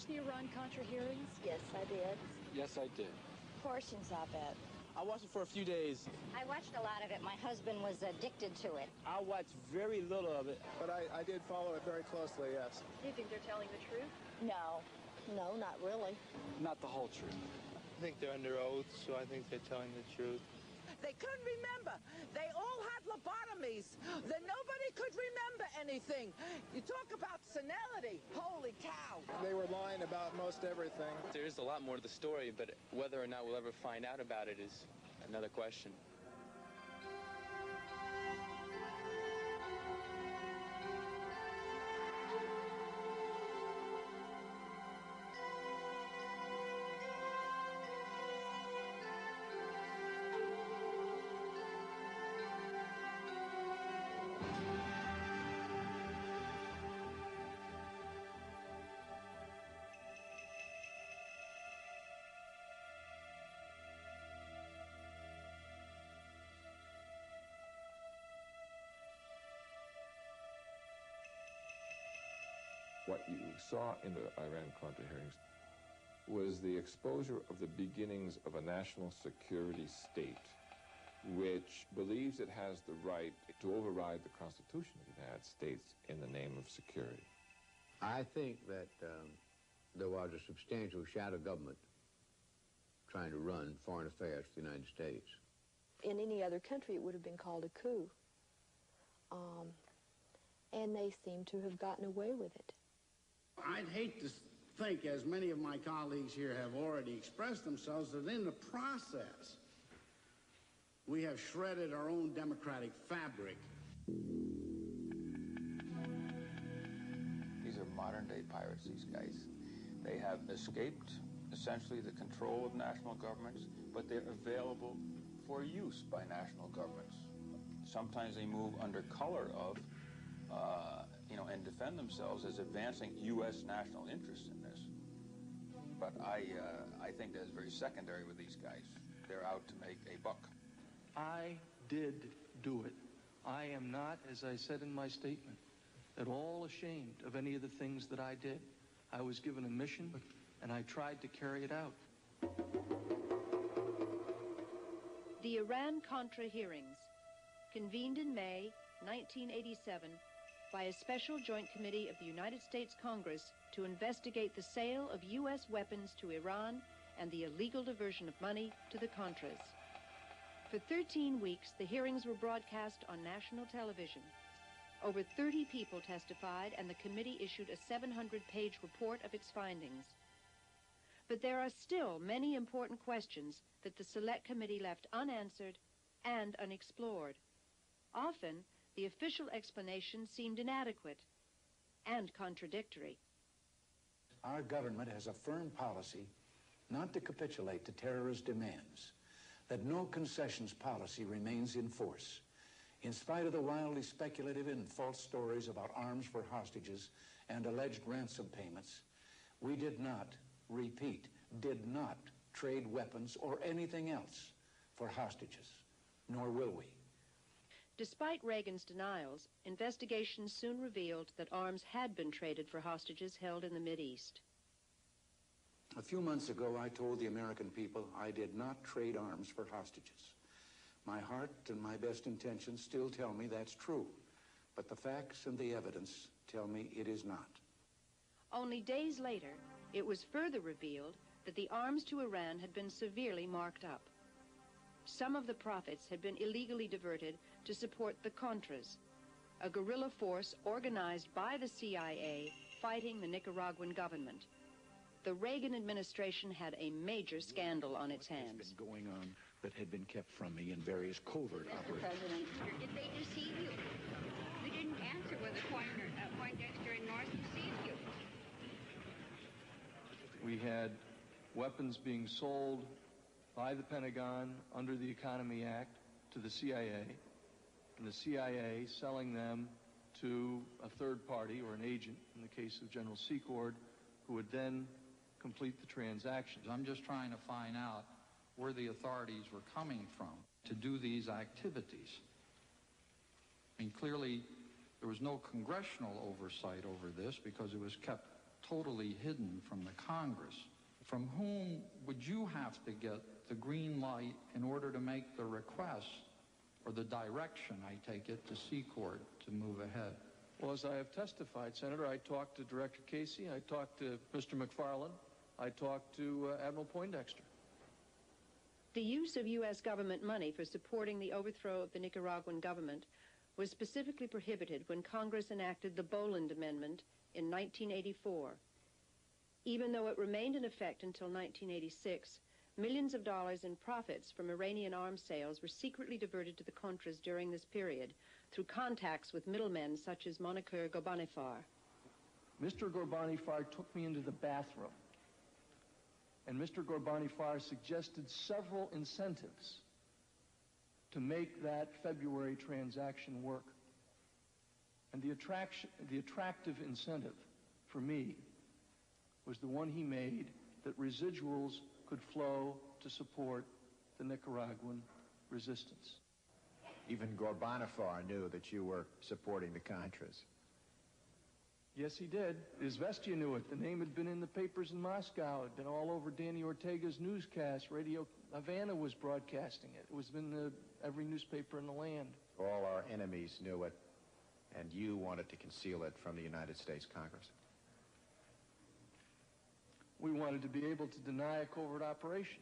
watch the Iran-Contra hearings? Yes, I did. Yes, I did. Portions of it. I watched it for a few days. I watched a lot of it. My husband was addicted to it. I watched very little of it. But I did follow it very closely, yes. Do you think they're telling the truth? No. No, not really. Not the whole truth. I think they're under oath, so I think they're telling the truth. They couldn't remember. They all had lobotomies. Then nobody could remember anything. You talk about senility. Holy cow. They were lying about most everything. There is a lot more to the story, but whether or not we'll ever find out about it is another question. What you saw in the Iran-Contra hearings was the exposure of the beginnings of a national security state which believes it has the right to override the Constitution of the United States in the name of security. I think that there was a substantial shadow government trying to run foreign affairs for the United States. In any other country, it would have been called a coup. And they seem to have gotten away with it. I'd hate to think, as many of my colleagues here have already expressed themselves, that in the process, we have shredded our own democratic fabric. These are modern-day pirates, these guys. They have escaped, essentially, the control of national governments, but they're available for use by national governments. Sometimes they move under color of and defend themselves as advancing U.S. national interests in this. But I think that's very secondary with these guys. They're out to make a buck. I did do it. I am not, as I said in my statement, at all ashamed of any of the things that I did. I was given a mission, and I tried to carry it out. The Iran-Contra hearings, convened in May 1987 by a special joint committee of the United States Congress to investigate the sale of U.S. weapons to Iran and the illegal diversion of money to the Contras. For 13 weeks, the hearings were broadcast on national television. Over 30 people testified, and the committee issued a 700-page report of its findings. But there are still many important questions that the Select Committee left unanswered and unexplored. Often, the official explanation seemed inadequate and contradictory. Our government has a firm policy not to capitulate to terrorist demands, that no concessions policy remains in force. In spite of the wildly speculative and false stories about arms for hostages and alleged ransom payments, we did not, repeat, did not trade weapons or anything else for hostages, nor will we. Despite Reagan's denials, investigations soon revealed that arms had been traded for hostages held in the Mideast. A few months ago, I told the American people I did not trade arms for hostages. My heart and my best intentions still tell me that's true, but the facts and the evidence tell me it is not. Only days later, it was further revealed that the arms to Iran had been severely marked up. Some of the profits had been illegally diverted to support the Contras, a guerrilla force organized by the CIA fighting the Nicaraguan government. The Reagan administration had a major scandal on its hands. What has been going on that had been kept from me in various covert operations? President, did they deceive you? We didn't answer whether Poindexter and North deceived you. We had weapons being sold by the Pentagon under the Economy Act to the CIA, and the CIA selling them to a third party or an agent, in the case of General Secord, who would then complete the transactions. I'm just trying to find out where the authorities were coming from to do these activities. I mean, clearly there was no congressional oversight over this because it was kept totally hidden from the Congress. From whom would you have to get the green light in order to make the request or the direction, I take it, to Secord to move ahead? Well, as I have testified, Senator, I talked to Director Casey, I talked to Mr. McFarland, I talked to Admiral Poindexter. The use of U.S. government money for supporting the overthrow of the Nicaraguan government was specifically prohibited when Congress enacted the Boland Amendment in 1984. Even though it remained in effect until 1986, millions of dollars in profits from Iranian arms sales were secretly diverted to the Contras during this period through contacts with middlemen such as Moniker Ghorbanifar. Mr. Ghorbanifar took me into the bathroom, and Mr. Ghorbanifar suggested several incentives to make that February transaction work. And the attractive incentive for me was the one he made, that residuals could flow to support the Nicaraguan resistance. Even Ghorbanifar knew that you were supporting the Contras. Yes, he did. Izvestia knew it. The name had been in the papers in Moscow. It had been all over Danny Ortega's newscast. Radio Havana was broadcasting it. It was in every newspaper in the land. All our enemies knew it, and you wanted to conceal it from the United States Congress. We wanted to be able to deny a covert operation.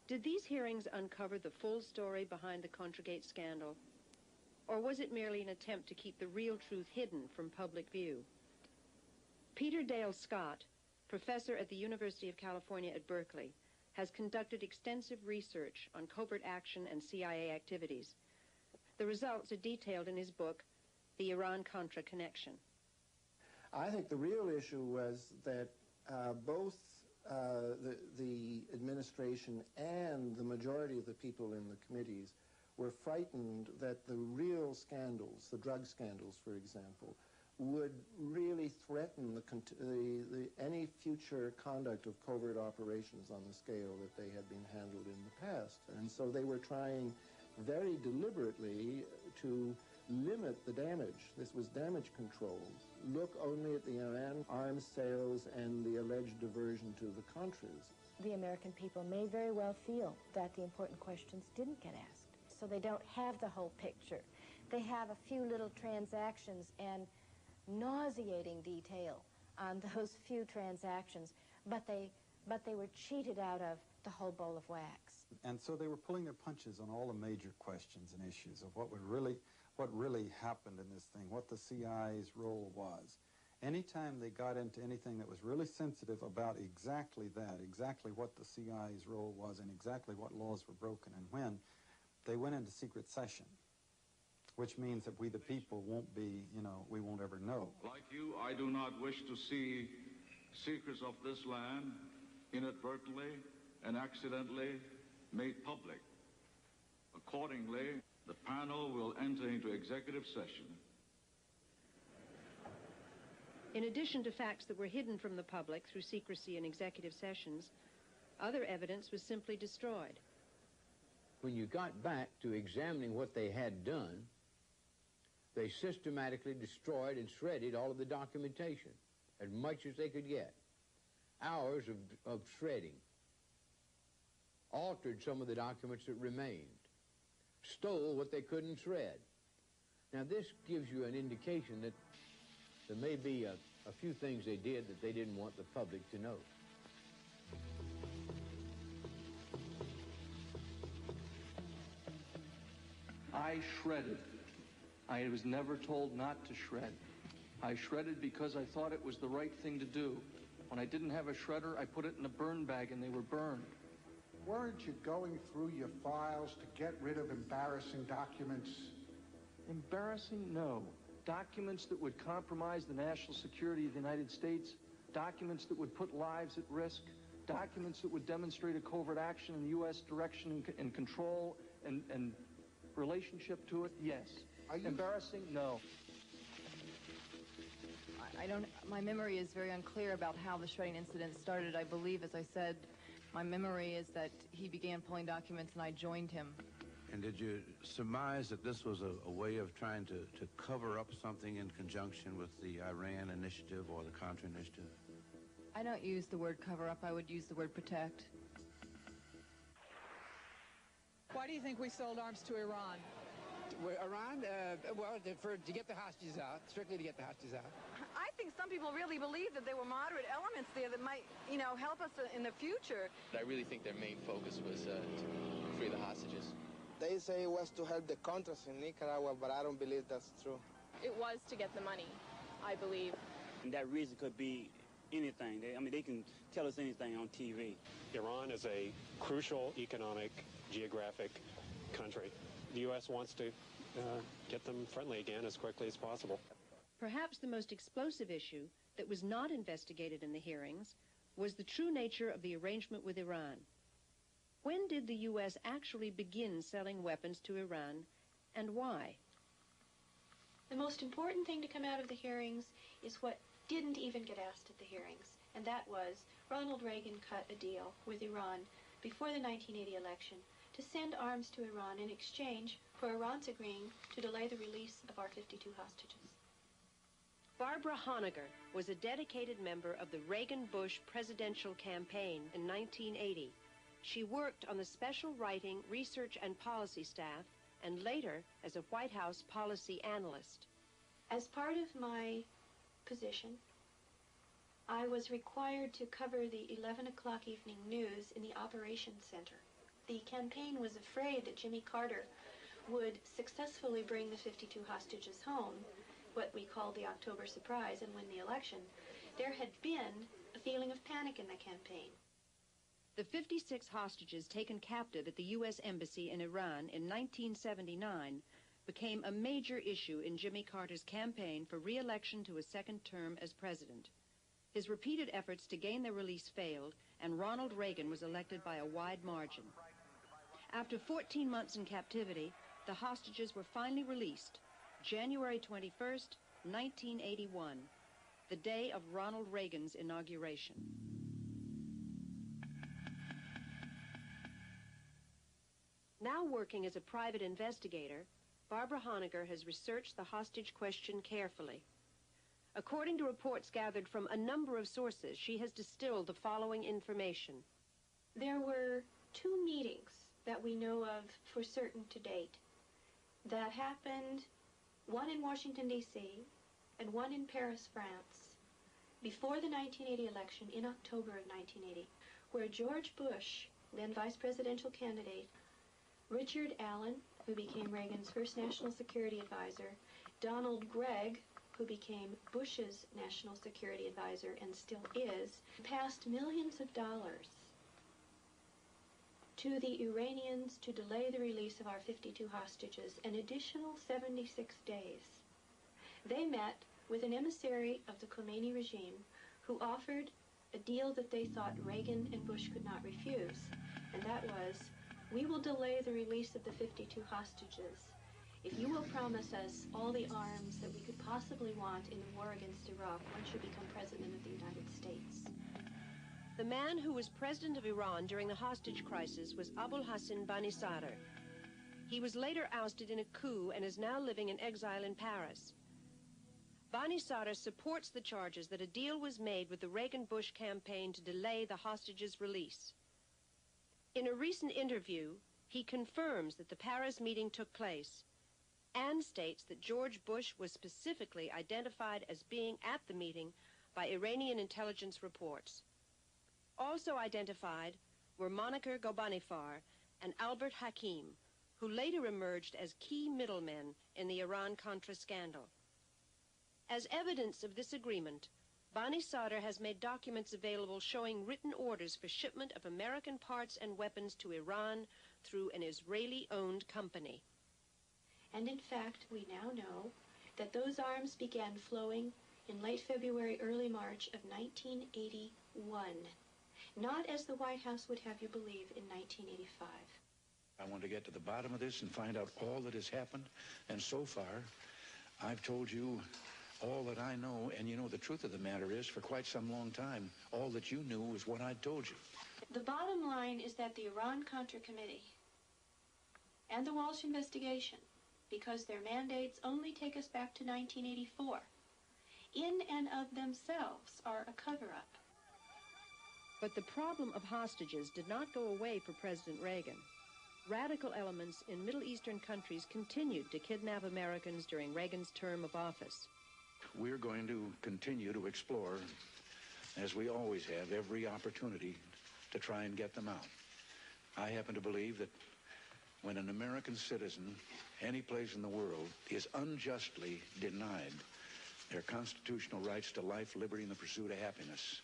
Did these hearings uncover the full story behind the Contragate scandal? Or was it merely an attempt to keep the real truth hidden from public view? Peter Dale Scott, professor at the University of California at Berkeley, has conducted extensive research on covert action and CIA activities. The results are detailed in his book, The Iran-Contra Connection. I think the real issue was that both the administration and the majority of the people in the committees were frightened that the real scandals, the drug scandals, for example, would really threaten any future conduct of covert operations on the scale that they had been handled in the past. And so they were trying very deliberately to limit the damage. This was damage control. Look only at the Iran arms sales and the alleged diversion to the Contras. The American people may very well feel that the important questions didn't get asked. So they don't have the whole picture. They have a few little transactions and nauseating detail on those few transactions, but they were cheated out of the whole bowl of wax. And so they were pulling their punches on all the major questions and issues of what really happened in this thing, what the CIA's role was. Anytime they got into anything that was really sensitive about exactly that, exactly what the CIA's role was and exactly what laws were broken and when, they went into secret session, which means that we, the people, won't be, we won't ever know. Like you, I do not wish to see secrets of this land inadvertently and accidentally made public. Accordingly, the panel will enter into executive session. In addition to facts that were hidden from the public through secrecy in executive sessions, other evidence was simply destroyed. When you got back to examining what they had done, they systematically destroyed and shredded all of the documentation, as much as they could get. Hours of shredding. Altered some of the documents that remained. Stole what they couldn't shred. Now this gives you an indication that there may be a few things they did that they didn't want the public to know. I shredded. I was never told not to shred. I shredded because I thought it was the right thing to do. When I didn't have a shredder, I put it in a burn bag and they were burned. Weren't you going through your files to get rid of embarrassing documents? Embarrassing? No. Documents that would compromise the national security of the United States, documents that would put lives at risk, documents that would demonstrate a covert action in the U.S. direction and control and relationship to it, yes. Embarrassing? No. My memory is very unclear about how the shredding incident started. I believe, as I said, my memory is that he began pulling documents and I joined him. And did you surmise that this was a way of trying to cover up something in conjunction with the Iran initiative or the Contra initiative? I don't use the word cover up. I would use the word protect. Why do you think we sold arms to Iran? Iran? Well, to get the hostages out, strictly to get the hostages out. I think some people really believe that there were moderate elements there that might, help us in the future. I really think their main focus was to free the hostages. They say it was to help the Contras in Nicaragua, but I don't believe that's true. It was to get the money, I believe. And that reason could be anything. They can tell us anything on TV. Iran is a crucial economic, geographic country. The U.S. wants to get them friendly again as quickly as possible. Perhaps the most explosive issue that was not investigated in the hearings was the true nature of the arrangement with Iran. When did the U.S. actually begin selling weapons to Iran, and why? The most important thing to come out of the hearings is what didn't even get asked at the hearings, and that was Ronald Reagan cut a deal with Iran before the 1980 election to send arms to Iran in exchange for Iran's agreeing to delay the release of our 52 hostages. Barbara Honegger was a dedicated member of the Reagan-Bush presidential campaign in 1980. She worked on the special writing, research, and policy staff, and later as a White House policy analyst. As part of my position, I was required to cover the 11 o'clock evening news in the operations center. The campaign was afraid that Jimmy Carter would successfully bring the 52 hostages home, what we called the October surprise, and win the election. There had been a feeling of panic in the campaign. The 56 hostages taken captive at the U.S. Embassy in Iran in 1979 became a major issue in Jimmy Carter's campaign for re-election to a second term as president. His repeated efforts to gain their release failed, and Ronald Reagan was elected by a wide margin. After 14 months in captivity, the hostages were finally released, January 21st, 1981, the day of Ronald Reagan's inauguration. Now working as a private investigator, Barbara Honegger has researched the hostage question carefully. According to reports gathered from a number of sources, she has distilled the following information. There were 2 meetings that we know of for certain to date that happened, one in Washington, D.C., and one in Paris, France, before the 1980 election in October of 1980, where George Bush, then vice presidential candidate, Richard Allen, who became Reagan's first national security advisor, Donald Gregg, who became Bush's national security advisor and still is, passed millions of dollars to the Iranians to delay the release of our 52 hostages an additional 76 days. They met with an emissary of the Khomeini regime who offered a deal that they thought Reagan and Bush could not refuse, and that was, we will delay the release of the 52 hostages if you will promise us all the arms that we could possibly want in the war against Iraq once you become president of the United States. The man who was president of Iran during the hostage crisis was Abul Hassan Bani Sadr. He was later ousted in a coup and is now living in exile in Paris. Bani Sadr supports the charges that a deal was made with the Reagan-Bush campaign to delay the hostages' release. In a recent interview, he confirms that the Paris meeting took place and states that George Bush was specifically identified as being at the meeting by Iranian intelligence reports. Also identified were Monica Ghorbanifar and Albert Hakim, who later emerged as key middlemen in the Iran-Contra scandal. As evidence of this agreement, Bani Sadr has made documents available showing written orders for shipment of American parts and weapons to Iran through an Israeli-owned company. And in fact, we now know that those arms began flowing in late February, early March of 1981. Not as the White House would have you believe in 1985. I want to get to the bottom of this and find out all that has happened. And so far, I've told you all that I know. And you know, the truth of the matter is, for quite some long time, all that you knew was what I'd told you. The bottom line is that the Iran-Contra Committee and the Walsh investigation, because their mandates only take us back to 1984, in and of themselves are a cover-up. But the problem of hostages did not go away for President Reagan. Radical elements in Middle Eastern countries continued to kidnap Americans during Reagan's term of office. We're going to continue to explore, as we always have, every opportunity to try and get them out. I happen to believe that when an American citizen, any place in the world, is unjustly denied their constitutional rights to life, liberty, and the pursuit of happiness,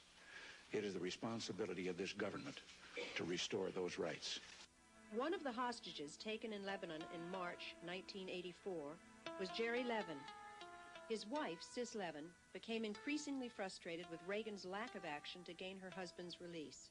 it is the responsibility of this government to restore those rights. One of the hostages taken in Lebanon in March 1984 was Jerry Levin. His wife, Sis Levin, became increasingly frustrated with Reagan's lack of action to gain her husband's release.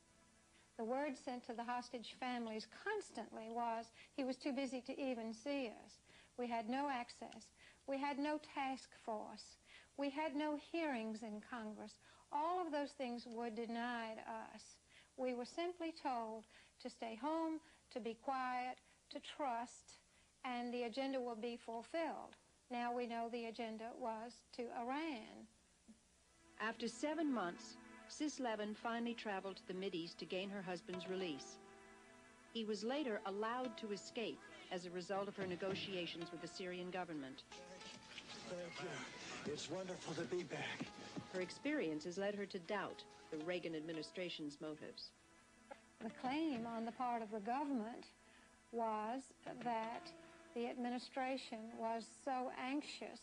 The word sent to the hostage families constantly was he was too busy to even see us. We had no access. We had no task force. We had no hearings in Congress. All of those things were denied us. We were simply told to stay home, to be quiet, to trust, and the agenda will be fulfilled. Now we know the agenda was to Iran. After 7 months, Sis Levin finally traveled to the Mideast to gain her husband's release. He was later allowed to escape as a result of her negotiations with the Syrian government. Thank you. It's wonderful to be back. Her experiences led her to doubt the Reagan administration's motives. The claim on the part of the government was that the administration was so anxious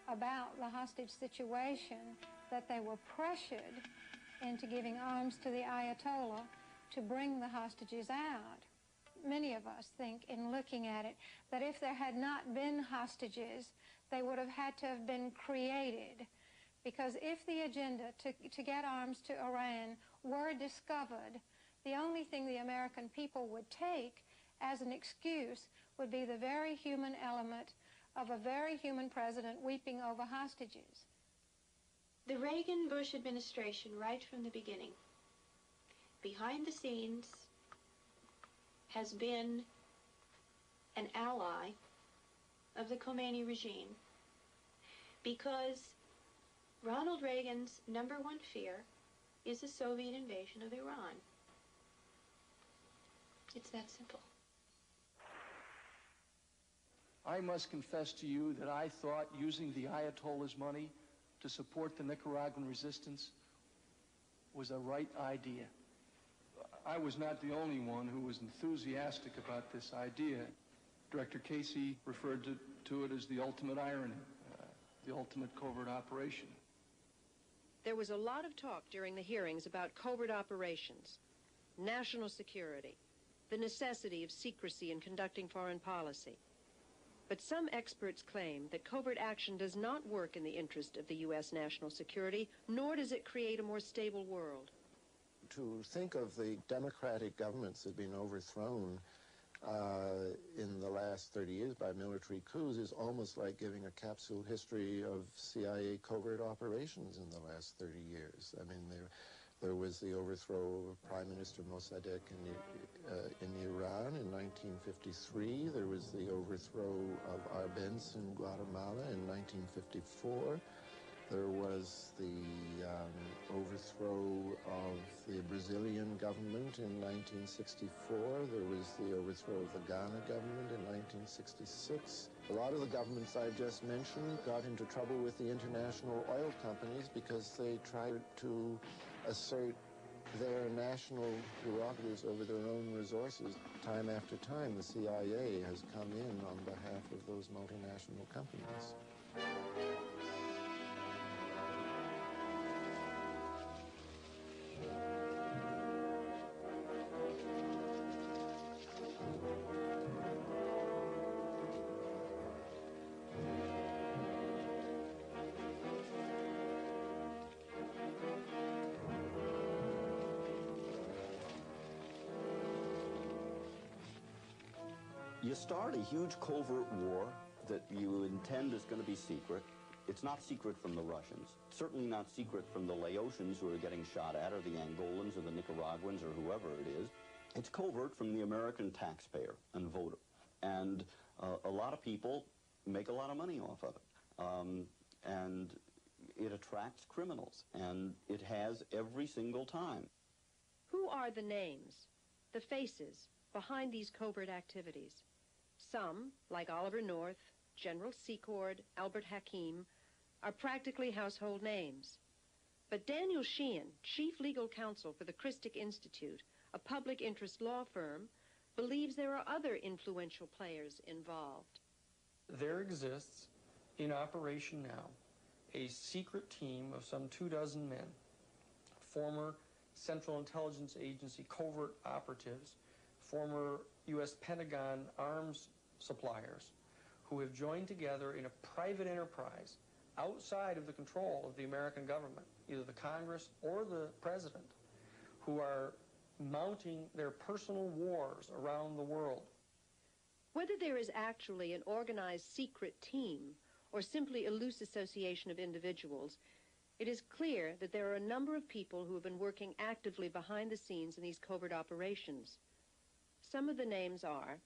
about the hostage situation that they were pressured into giving arms to the Ayatollah to bring the hostages out. Many of us think, in looking at it, that if there had not been hostages, they would have had to have been created. Because if the agenda to get arms to Iran were discovered, the only thing the American people would take as an excuse would be the very human element of a very human president weeping over hostages. The Reagan-Bush administration, right from the beginning, behind the scenes, has been an ally of the Khomeini regime, because Ronald Reagan's #1 fear is a Soviet invasion of Iran. It's that simple. I must confess to you that I thought using the Ayatollah's money to support the Nicaraguan resistance was a right idea. I was not the only one who was enthusiastic about this idea. Director Casey referred to it as the ultimate irony, the ultimate covert operation. There was a lot of talk during the hearings about covert operations, national security, the necessity of secrecy in conducting foreign policy. But some experts claim that covert action does not work in the interest of the U.S. national security, nor does it create a more stable world. To think of the democratic governments that have been overthrown in the last 30 years by military coups is almost like giving a capsule history of CIA covert operations in the last 30 years. I mean, there was the overthrow of Prime Minister Mossadegh in Iran in 1953. There was the overthrow of Arbenz in Guatemala in 1954. There was the overthrow of the Brazilian government in 1964. There was the overthrow of the Ghana government in 1966. A lot of the governments I just mentioned got into trouble with the international oil companies because they tried to assert their national prerogatives over their own resources. Time after time, the CIA has come in on behalf of those multinational companies. You start a huge covert war that you intend is going to be secret. It's not secret from the Russians. Certainly not secret from the Laotians who are getting shot at, or the Angolans, or the Nicaraguans, or whoever it is. It's covert from the American taxpayer and voter. And a lot of people make a lot of money off of it. And it attracts criminals, and it has every single time. Who are the names, the faces, behind these covert activities? Some, like Oliver North, General Secord, Albert Hakim, are practically household names. But Daniel Sheehan, chief legal counsel for the Christic Institute, a public interest law firm, believes there are other influential players involved. There exists, in operation now, a secret team of some 24 men, former Central Intelligence Agency covert operatives, former U.S. Pentagon arms suppliers, who have joined together in a private enterprise outside of the control of the American government, either the Congress or the President, who are mounting their personal wars around the world. Whether there is actually an organized secret team or simply a loose association of individuals, it is clear that there are a number of people who have been working actively behind the scenes in these covert operations. Some of the names are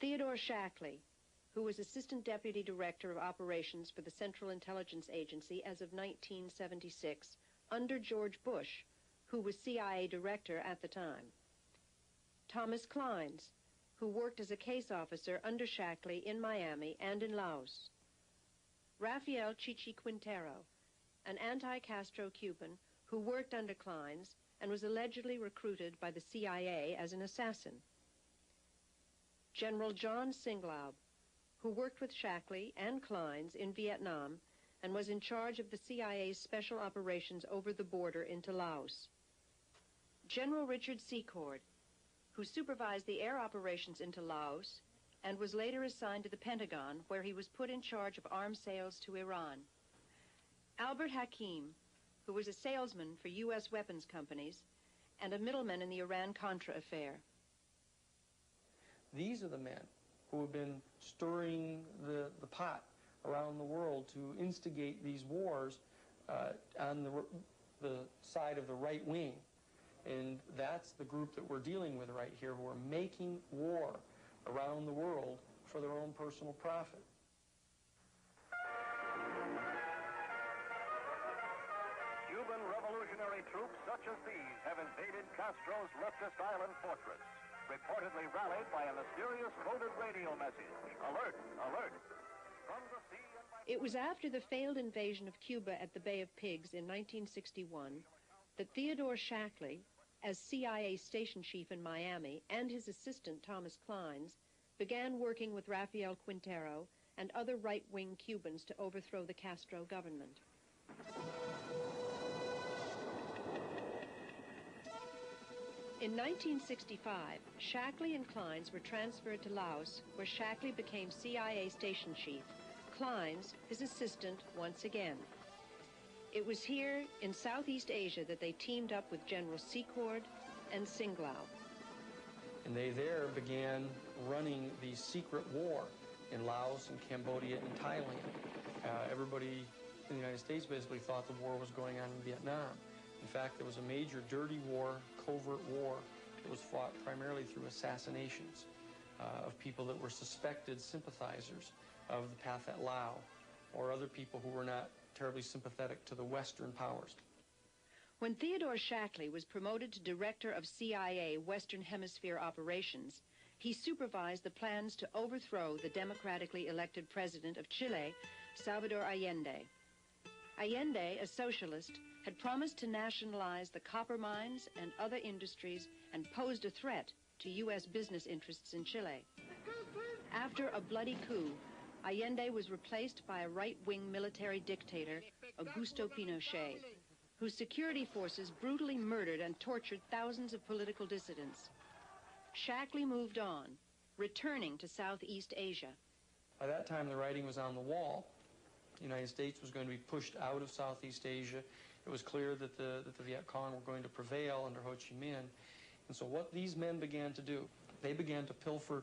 Theodore Shackley, who was Assistant Deputy Director of Operations for the Central Intelligence Agency as of 1976, under George Bush, who was CIA Director at the time. Thomas Clines, who worked as a case officer under Shackley in Miami and in Laos. Rafael Chichi Quintero, an anti-Castro Cuban who worked under Clines and was allegedly recruited by the CIA as an assassin. General John Singlaub, who worked with Shackley and Clines in Vietnam and was in charge of the CIA's special operations over the border into Laos. General Richard Secord, who supervised the air operations into Laos and was later assigned to the Pentagon, where he was put in charge of arms sales to Iran. Albert Hakim, who was a salesman for U.S. weapons companies and a middleman in the Iran-Contra affair. These are the men who have been stirring the pot around the world to instigate these wars on the side of the right wing. And that's the group that we're dealing with right here, who are making war around the world for their own personal profit. Cuban revolutionary troops such as these have invaded Castro's leftist island fortress, reportedly rallied by a mysterious coded radio message. Alert, alert. From the sea and by... It was after the failed invasion of Cuba at the Bay of Pigs in 1961 that Theodore Shackley, as CIA station chief in Miami, and his assistant Thomas Clines, began working with Rafael Quintero and other right-wing Cubans to overthrow the Castro government. In 1965, Shackley and Clines were transferred to Laos, where Shackley became CIA station chief, Clines his assistant once again. It was here in Southeast Asia that they teamed up with General Secord and Singlaub. And they there began running the secret war in Laos and Cambodia and Thailand. Everybody in the United States basically thought the war was going on in Vietnam. In fact, there was a major dirty war, covert war, that was fought primarily through assassinations of people that were suspected sympathizers of the Pathet Lao or other people who were not terribly sympathetic to the Western powers. When Theodore Shackley was promoted to Director of CIA Western Hemisphere Operations, he supervised the plans to overthrow the democratically elected president of Chile, Salvador Allende. Allende, a socialist, had promised to nationalize the copper mines and other industries and posed a threat to U.S. business interests in Chile. After a bloody coup, Allende was replaced by a right-wing military dictator, Augusto Pinochet, whose security forces brutally murdered and tortured thousands of political dissidents. Shackley moved on, returning to Southeast Asia. By that time, the writing was on the wall. The United States was going to be pushed out of Southeast Asia. It was clear that the Viet Cong were going to prevail under Ho Chi Minh. And so what these men began to do, they began to pilfer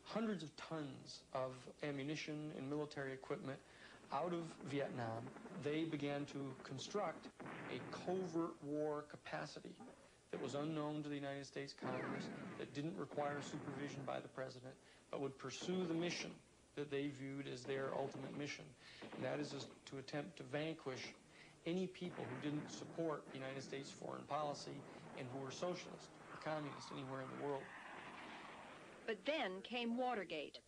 hundreds of tons of ammunition and military equipment out of Vietnam. They began to construct a covert war capacity that was unknown to the United States Congress, that didn't require supervision by the President, but would pursue the mission that they viewed as their ultimate mission. And that is to attempt to vanquish any people who didn't support the United States foreign policy and who were socialist or communist anywhere in the world. But then came Watergate,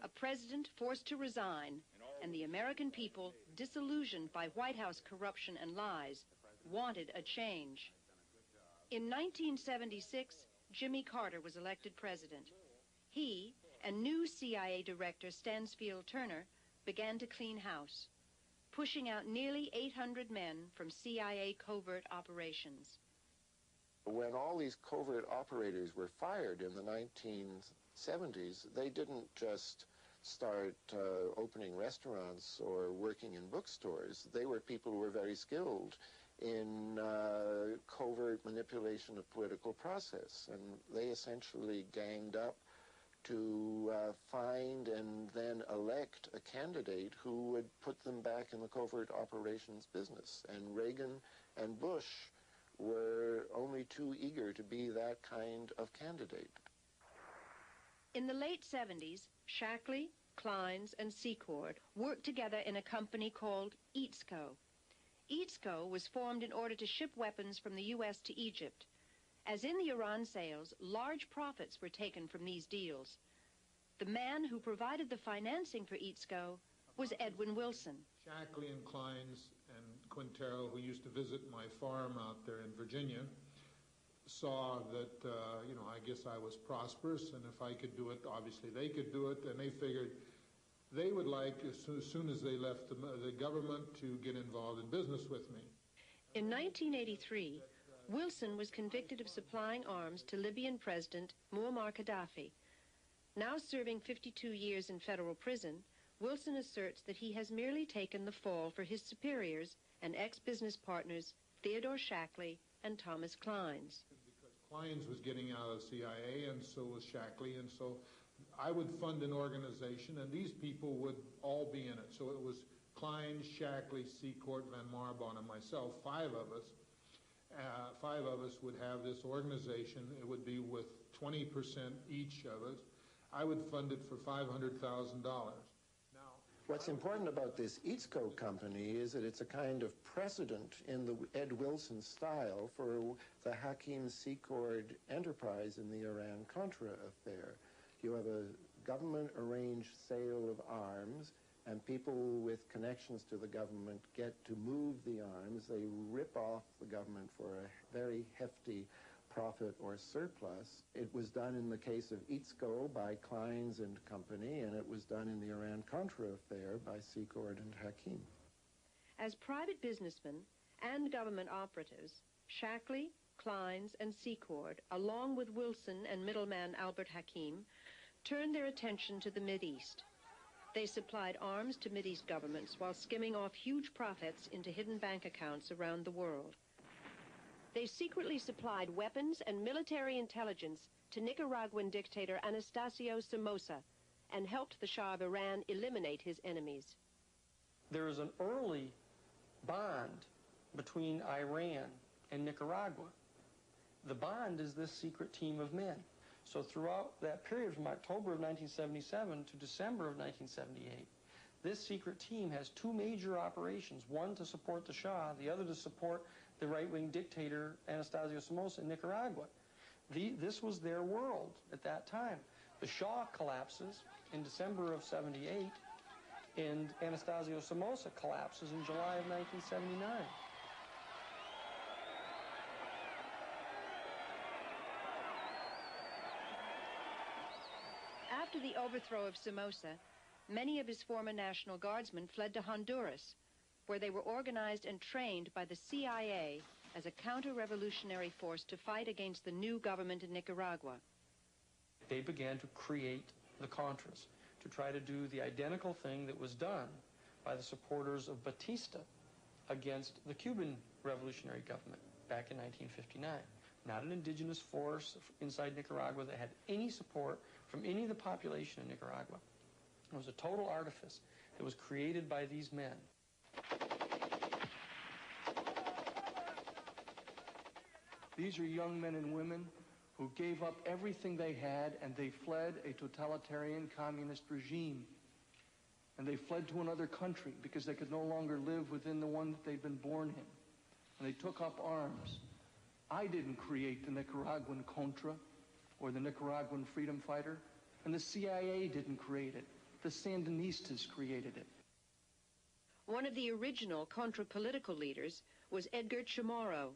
a president forced to resign, and the American people, disillusioned by White House corruption and lies, wanted a change. In 1976, Jimmy Carter was elected president. He and new CIA Director Stansfield Turner began to clean house, pushing out nearly 800 men from CIA covert operations. When all these covert operators were fired in the 1970s, they didn't just start opening restaurants or working in bookstores. They were people who were very skilled in covert manipulation of political process, and they essentially ganged up to find and then elect a candidate who would put them back in the covert operations business. And Reagan and Bush were only too eager to be that kind of candidate. In the late 70s, Shackley, Kleins, and Secord worked together in a company called EATSCO. EATSCO was formed in order to ship weapons from the U.S. to Egypt. As in the Iran sales, large profits were taken from these deals. The man who provided the financing for EATSCO was Edwin Wilson. Shackley and Kleins and Quintero, who used to visit my farm out there in Virginia, saw that, I guess I was prosperous, and if I could do it, obviously they could do it, and they figured they would like, as soon as they left the government, to get involved in business with me. In 1983, Wilson was convicted of supplying arms to Libyan President Muammar Gaddafi. Now serving 52 years in federal prison, Wilson asserts that he has merely taken the fall for his superiors and ex-business partners Theodore Shackley and Thomas Kleins. Kleins was getting out of the CIA, and so was Shackley, and so I would fund an organization, and these people would all be in it. So it was Kleins, Shackley, Secord, Van Marbon, and myself, five of us. Five of us would have this organization. It would be with 20% each of us. I would fund it for $500,000. What's important about this EATSCO company is that it's a kind of precedent in the Ed Wilson style for the Hakim Secord enterprise in the Iran-Contra affair. You have a government-arranged sale of arms, and people with connections to the government get to move the arms. They rip off the government for a very hefty profit or surplus. It was done in the case of EATSCO by Kleins and Company, and it was done in the Iran-Contra affair by Secord and Hakim. As private businessmen and government operatives, Shackley, Kleins, and Secord, along with Wilson and middleman Albert Hakim, turned their attention to the Mideast. They supplied arms to Mideast governments while skimming off huge profits into hidden bank accounts around the world. They secretly supplied weapons and military intelligence to Nicaraguan dictator Anastasio Somoza and helped the Shah of Iran eliminate his enemies. There is an early bond between Iran and Nicaragua. The bond is this secret team of men. So throughout that period from October of 1977 to December of 1978, this secret team has two major operations, one to support the Shah, the other to support the right-wing dictator Anastasio Somoza in Nicaragua. This was their world at that time. The Shah collapses in December of 78, and Anastasio Somoza collapses in July of 1979. After the overthrow of Somoza, many of his former National Guardsmen fled to Honduras, where they were organized and trained by the CIA as a counter-revolutionary force to fight against the new government in Nicaragua. They began to create the Contras, to try to do the identical thing that was done by the supporters of Batista against the Cuban revolutionary government back in 1959. Not an indigenous force inside Nicaragua that had any support from any of the population in Nicaragua. It was a total artifice that was created by these men. These are young men and women who gave up everything they had, and they fled a totalitarian communist regime. And they fled to another country because they could no longer live within the one that they'd been born in. And they took up arms. I didn't create the Nicaraguan Contra or the Nicaraguan freedom fighter, and the CIA didn't create it. The Sandinistas created it. One of the original Contra political leaders was Edgar Chamorro.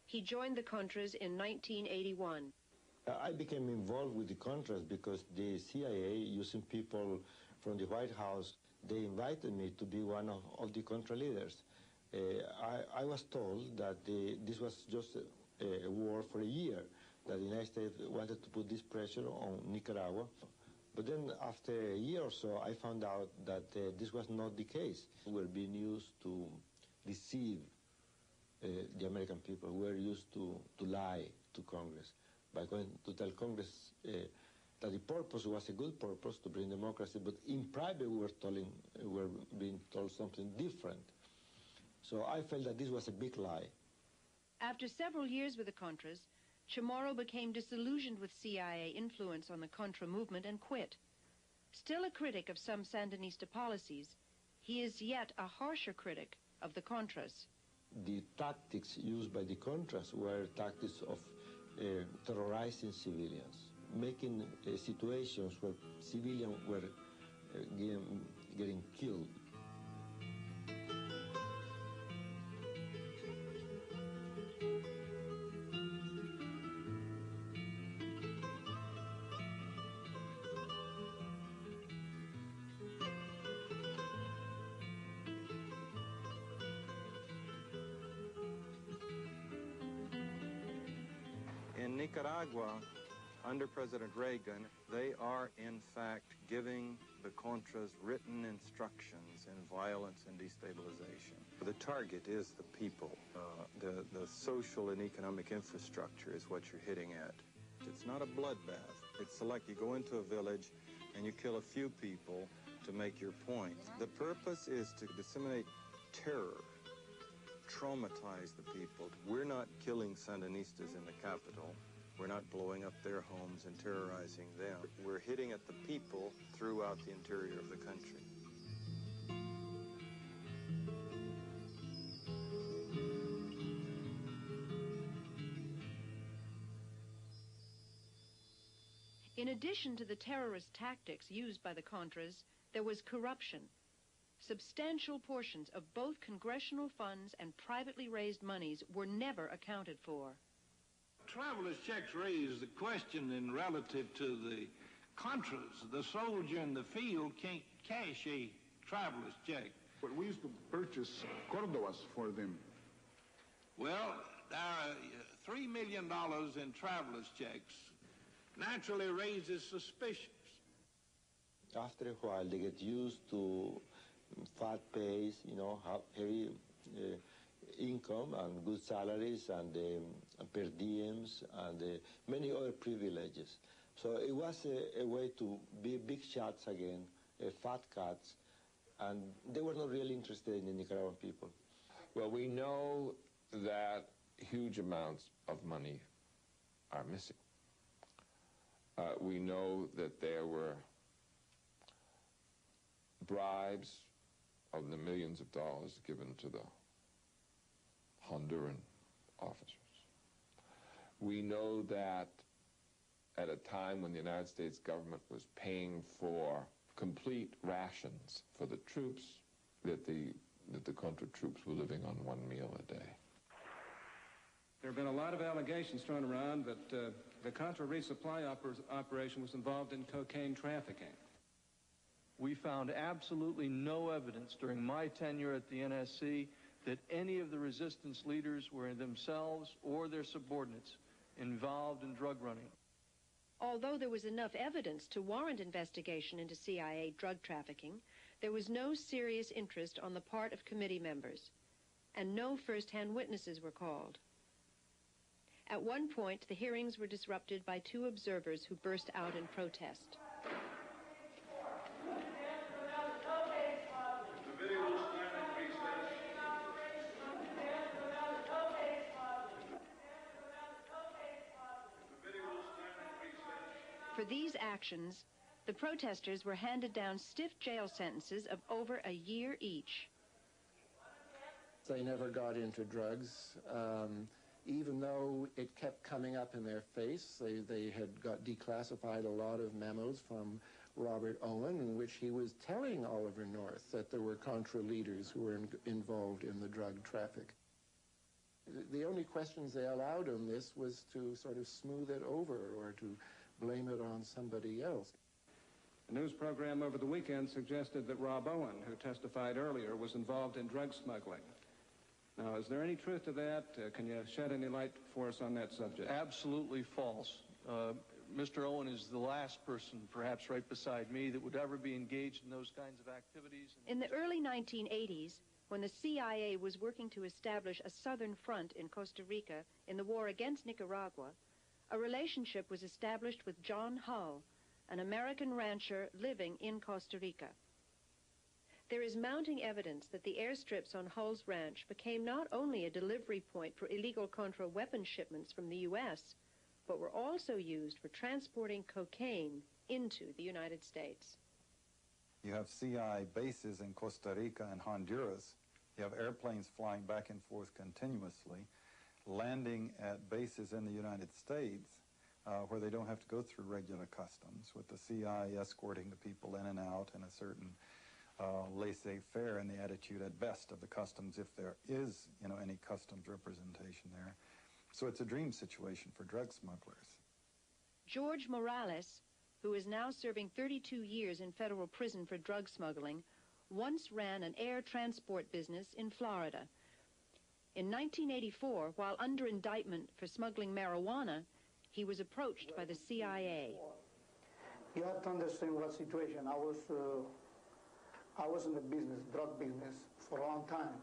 He joined the Contras in 1981. I became involved with the Contras because the CIA, using people from the White House, they invited me to be one of the Contra leaders. I was told that this was just a war for a year, that the United States wanted to put this pressure on Nicaragua. But then after a year or so, I found out that this was not the case. We were being used to deceive the American people. We were used to lie to Congress by going to tell Congress that the purpose was a good purpose to bring democracy, but in private we were being told something different. So I felt that this was a big lie. After several years with the Contras, Chamorro became disillusioned with CIA influence on the Contra movement and quit. Still a critic of some Sandinista policies, he is yet a harsher critic of the Contras. The tactics used by the Contras were tactics of terrorizing civilians, making situations where civilians were getting killed. In Nicaragua, under President Reagan, they are in fact giving the Contras written instructions in violence and destabilization. The target is the people. The social and economic infrastructure is what you're hitting at. It's not a bloodbath. It's like you go into a village and you kill a few people to make your point. The purpose is to disseminate terror, traumatize the people. We're not killing Sandinistas in the capital. We're not blowing up their homes and terrorizing them. We're hitting at the people throughout the interior of the country. In addition to the terrorist tactics used by the Contras, there was corruption. Substantial portions of both congressional funds and privately raised monies were never accounted for. Traveler's checks raise the question in relative to the Contras. The soldier in the field can't cash a traveler's check. But we used to purchase Cordobas for them. Well, there are $3 million in traveler's checks. Naturally raises suspicions. After a while, they get used to fat pays, heavy income and good salaries and per diems and many other privileges. So it was a way to be big shots again, fat cats, and they were not really interested in the Nicaraguan people. Well, we know that huge amounts of money are missing. We know that there were bribes of the millions of dollars given to the Honduran officers. We know that at a time when the United States government was paying for complete rations for the troops, that the Contra troops were living on one meal a day. There have been a lot of allegations thrown around that the Contra resupply operation was involved in cocaine trafficking. We found absolutely no evidence during my tenure at the NSC that any of the resistance leaders were themselves or their subordinates involved in drug running. Although there was enough evidence to warrant investigation into CIA drug trafficking, there was no serious interest on the part of committee members, and no first-hand witnesses were called. At one point, the hearings were disrupted by two observers who burst out in protest. For these actions, the protesters were handed down stiff jail sentences of over a year each. They never got into drugs, even though it kept coming up in their face. They had got declassified a lot of memos from Robert Owen in which he was telling Oliver North that there were Contra leaders who were involved in the drug traffic. The only questions they allowed on this was to sort of smooth it over or to blame it on somebody else. A news program over the weekend suggested that Rob Owen, who testified earlier, was involved in drug smuggling. Now, is there any truth to that? Can you shed any light for us on that subject? Absolutely false. Mr. Owen is the last person, perhaps right beside me, that would ever be engaged in those kinds of activities. In the early 1980s, when the CIA was working to establish a southern front in Costa Rica in the war against Nicaragua, a relationship was established with John Hull, an American rancher living in Costa Rica. There is mounting evidence that the airstrips on Hull's ranch became not only a delivery point for illegal Contra weapon shipments from the U.S., but were also used for transporting cocaine into the United States. You have CI bases in Costa Rica and Honduras. You have airplanes flying back and forth continuously, landing at bases in the United States where they don't have to go through regular customs, with the CI escorting the people in and out in a certain laissez-faire in the attitude at best of the customs, if there is, any customs representation there. So it's a dream situation for drug smugglers. George Morales, who is now serving 32 years in federal prison for drug smuggling, once ran an air transport business in Florida. In 1984, while under indictment for smuggling marijuana, he was approached by the CIA. You have to understand what situation. I was in the business, drug business, for a long time,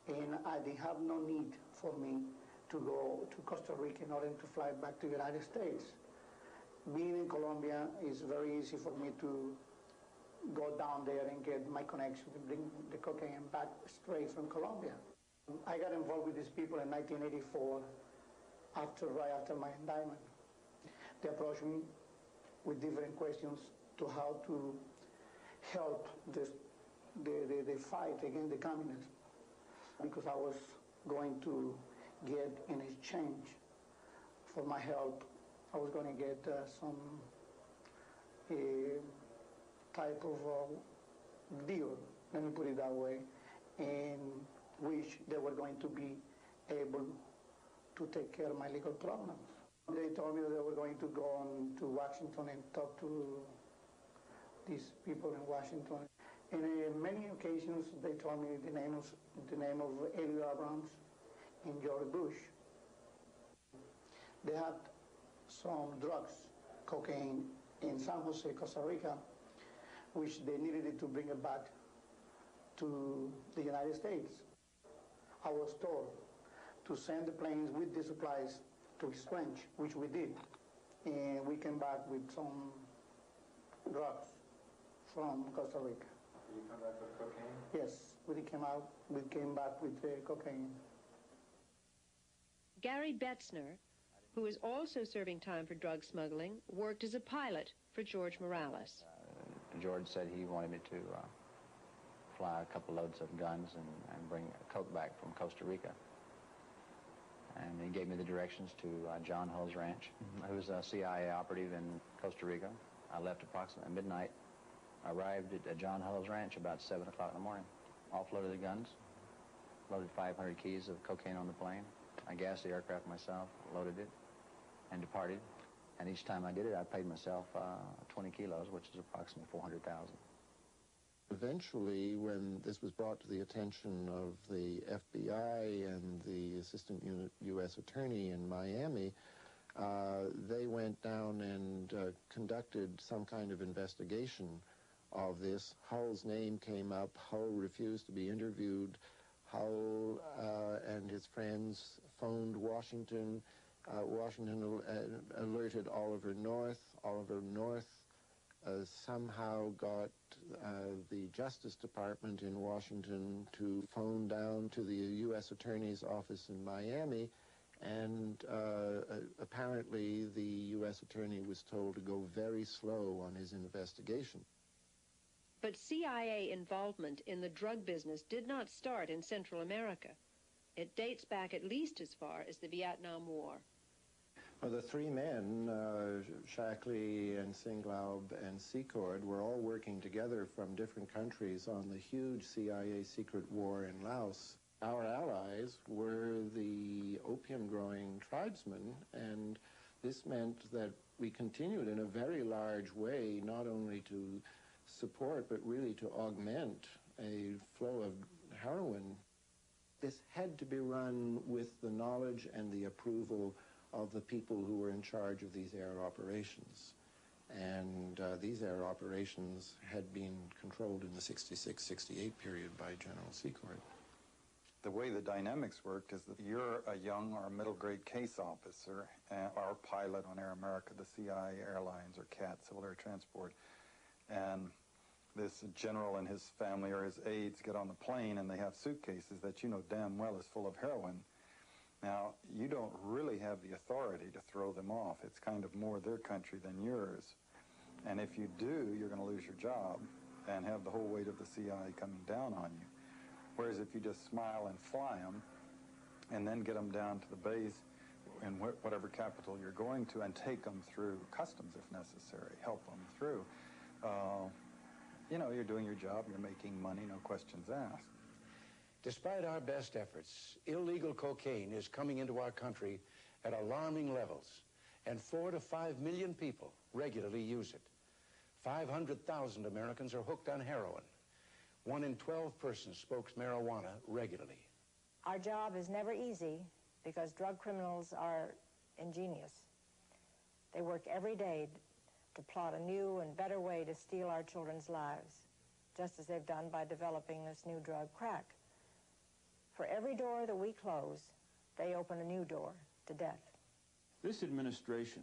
and I didn't have no need for me to go to Costa Rica in order to fly back to the United States. Being in Colombia is very easy for me to go down there and get my connection to bring the cocaine back straight from Colombia. I got involved with these people in 1984, right after my indictment. They approached me with different questions to how to help the fight against the communists, because I was going to get in exchange for my help, I was going to get some type of deal, let me put it that way, in which they were going to be able to take care of my legal problems. They told me that they were going to go on to Washington and talk to these people in Washington. And in many occasions, they told me the name of Elliot Abrams and George Bush. They had some drugs, cocaine, in San Jose, Costa Rica, which they needed to bring it back to the United States. I was told to send the planes with the supplies to exchange, which we did. And we came back with some drugs from Costa Rica. Did you come back with cocaine? Yes, we came back with cocaine. Gary Betzner, who is also serving time for drug smuggling, worked as a pilot for George Morales. George said he wanted me to fly a couple loads of guns and bring coke back from Costa Rica. And he gave me the directions to John Hull's ranch, who was a CIA operative in Costa Rica. I left approximately midnight, arrived at John Hull's ranch about 7 o'clock in the morning, offloaded the guns, loaded 500 keys of cocaine on the plane. I gassed the aircraft myself, loaded it, and departed. And each time I did it, I paid myself 20 kilos, which is approximately $400,000. Eventually, when this was brought to the attention of the FBI and the Assistant U.S. Attorney in Miami, they went down and conducted some kind of investigation of this. Hull's name came up. Hull refused to be interviewed. Hull and his friends phoned Washington. Washington alerted Oliver North. Oliver North somehow got the Justice Department in Washington to phone down to the U.S. Attorney's office in Miami And apparently the U.S. attorney was told to go very slow on his investigation. But CIA involvement in the drug business did not start in Central America. It dates back at least as far as the Vietnam War. Well, the three men, Shackley and Singlaub and Secord, were all working together from different countries on the huge CIA secret war in Laos. Our allies were the opium-growing tribesmen, and this meant that we continued in a very large way not only to support but really to augment a flow of heroin. This had to be run with the knowledge and the approval of the people who were in charge of these air operations. And these air operations had been controlled in the 66-68 period by General Secord. The way the dynamics worked is that you're a young or middle grade case officer or pilot on Air America, the CIA Airlines, or CAT, Civil Air Transport, and this general and his family or his aides get on the plane and they have suitcases that you know damn well is full of heroin. Now, you don't really have the authority to throw them off. It's kind of more their country than yours. And if you do, you're going to lose your job and have the whole weight of the CIA coming down on you. Whereas if you just smile and fly them and then get them down to the base in whatever capital you're going to and take them through customs if necessary, help them through, you know, you're doing your job, you're making money, no questions asked. Despite our best efforts, illegal cocaine is coming into our country at alarming levels, and 4 to 5 million people regularly use it. 500,000 Americans are hooked on heroin. 1 in 12 persons smokes marijuana regularly. Our job is never easy because drug criminals are ingenious. They work every day to plot a new and better way to steal our children's lives, just as they've done by developing this new drug, crack. For every door that we close, they open a new door to death. This administration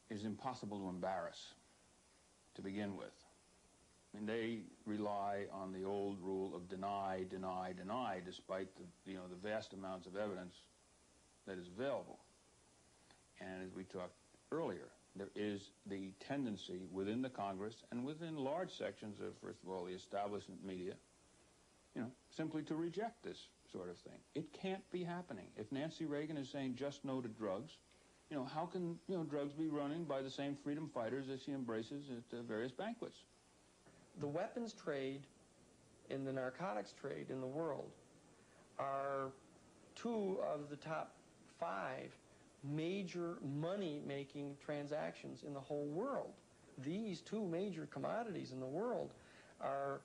is impossible to embarrass to begin with. I mean, they rely on the old rule of deny, deny, deny, despite the vast amounts of evidence that is available. And as we talked earlier, there is the tendency within the Congress and within large sections of, first of all, the establishment media, simply to reject this sort of thing. It can't be happening. If Nancy Reagan is saying just no to drugs, how can, drugs be running by the same freedom fighters as she embraces at various banquets? The weapons trade and the narcotics trade in the world are 2 of the top 5 major money-making transactions in the whole world. These 2 major commodities in the world are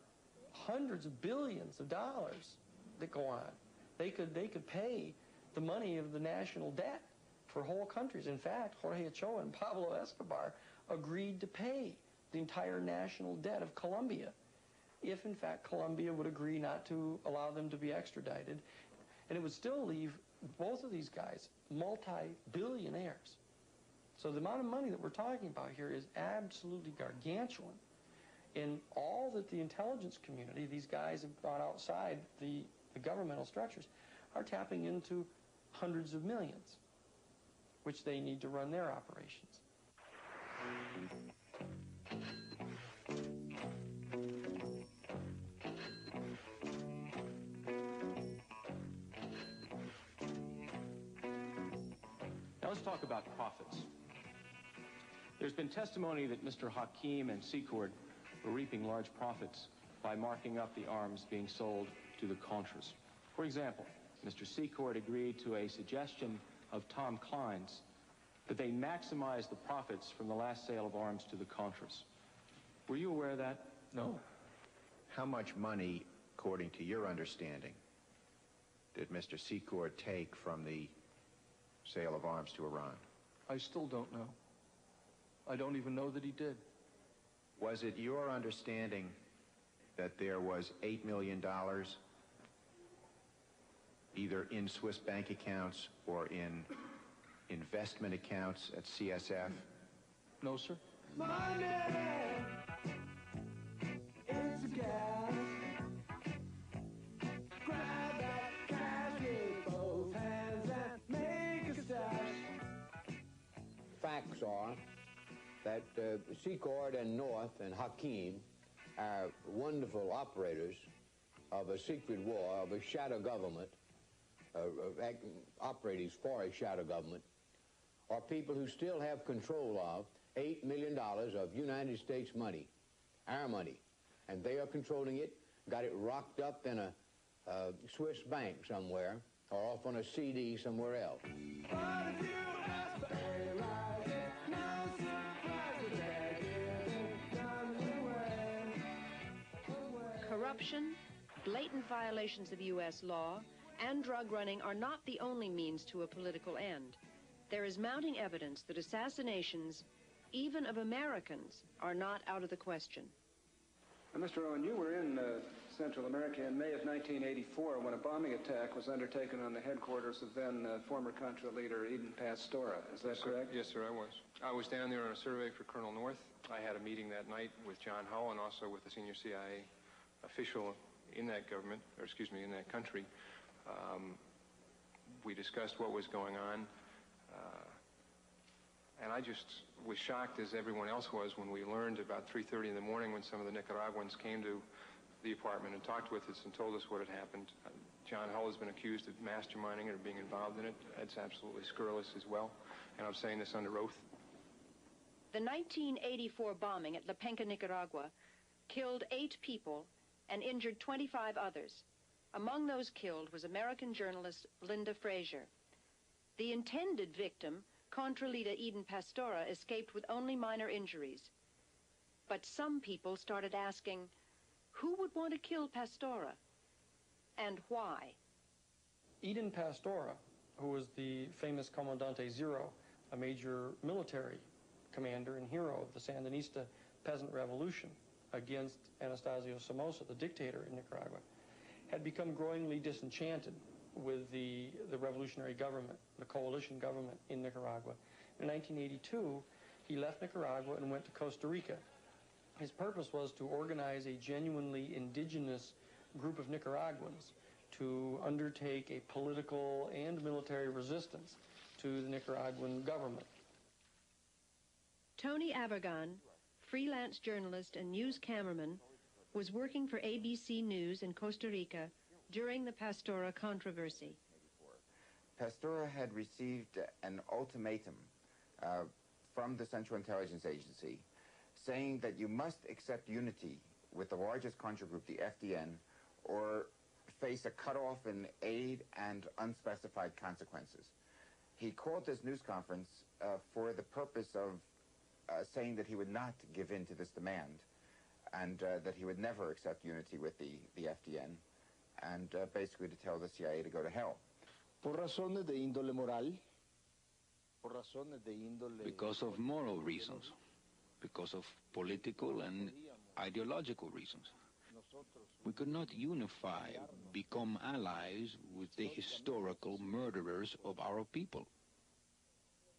hundreds of billions of dollars that go on. They could pay the money of the national debt for whole countries. In fact, Jorge Ochoa and Pablo Escobar agreed to pay the entire national debt of Colombia if, in fact, Colombia would agree not to allow them to be extradited. And it would still leave both of these guys multi-billionaires. So the amount of money that we're talking about here is absolutely gargantuan. And all that the intelligence community, these guys have brought outside the governmental structures, are tapping into hundreds of millions, which they need to run their operations. Now let's talk about profits. There's been testimony that Mr. Hakim and Secord were reaping large profits by marking up the arms being sold to the Contras. For example, Mr. Secord agreed to a suggestion of Tom Klein's that they maximize the profits from the last sale of arms to the Contras. Were you aware of that? No. How much money, according to your understanding, did Mr. Secord take from the sale of arms to Iran? I still don't know. I don't even know that he did. Was it your understanding that there was $8 million either in Swiss bank accounts or in investment accounts at CSF? No, sir. Money, it's a gas. Grab that cash with both hands and facts are that Secord and North and Hakim are wonderful operators of a secret war, of a shadow government, operators for a shadow government, are people who still have control of $8 million of United States money, our money, and they are controlling it, got it rocked up in a Swiss bank somewhere, or off on a CD somewhere else. Corruption, blatant violations of U.S. law, and drug running are not the only means to a political end. There is mounting evidence that assassinations, even of Americans, are not out of the question. Mr. Owen, you were in Central America in May of 1984 when a bombing attack was undertaken on the headquarters of then former Contra leader Eden Pastora. Is that correct? Yes, sir, I was. I was down there on a survey for Colonel North. I had a meeting that night with John Hull and also with the senior CIA official in that government, or excuse me, in that country. We discussed what was going on. And I just was shocked, as everyone else was, when we learned about 3:30 in the morning when some of the Nicaraguans came to the apartment and talked with us and told us what had happened. John Hull has been accused of masterminding it or being involved in it. That's absolutely scurrilous as well. And I'm saying this under oath. The 1984 bombing at La Penca, Nicaragua, killed 8 people and injured 25 others. Among those killed was American journalist Linda Frazier. The intended victim, Contra leader Eden Pastora, escaped with only minor injuries. But some people started asking, who would want to kill Pastora? And why? Eden Pastora, who was the famous Comandante Zero, a major military commander and hero of the Sandinista peasant revolution against Anastasio Somoza, the dictator in Nicaragua, had become growingly disenchanted with the revolutionary government, the coalition government in Nicaragua. In 1982, he left Nicaragua and went to Costa Rica. His purpose was to organize a genuinely indigenous group of Nicaraguans to undertake a political and military resistance to the Nicaraguan government. Tony Abergan, freelance journalist and news cameraman, was working for ABC News in Costa Rica during the Pastora controversy. Pastora had received an ultimatum from the Central Intelligence Agency saying that you must accept unity with the largest Contra group, the FDN, or face a cutoff in aid and unspecified consequences. He called this news conference for the purpose of saying that he would not give in to this demand and that he would never accept unity with the FDN, and basically to tell the CIA to go to hell. Because of moral reasons, because of political and ideological reasons. We could not unify, become allies with the historical murderers of our people.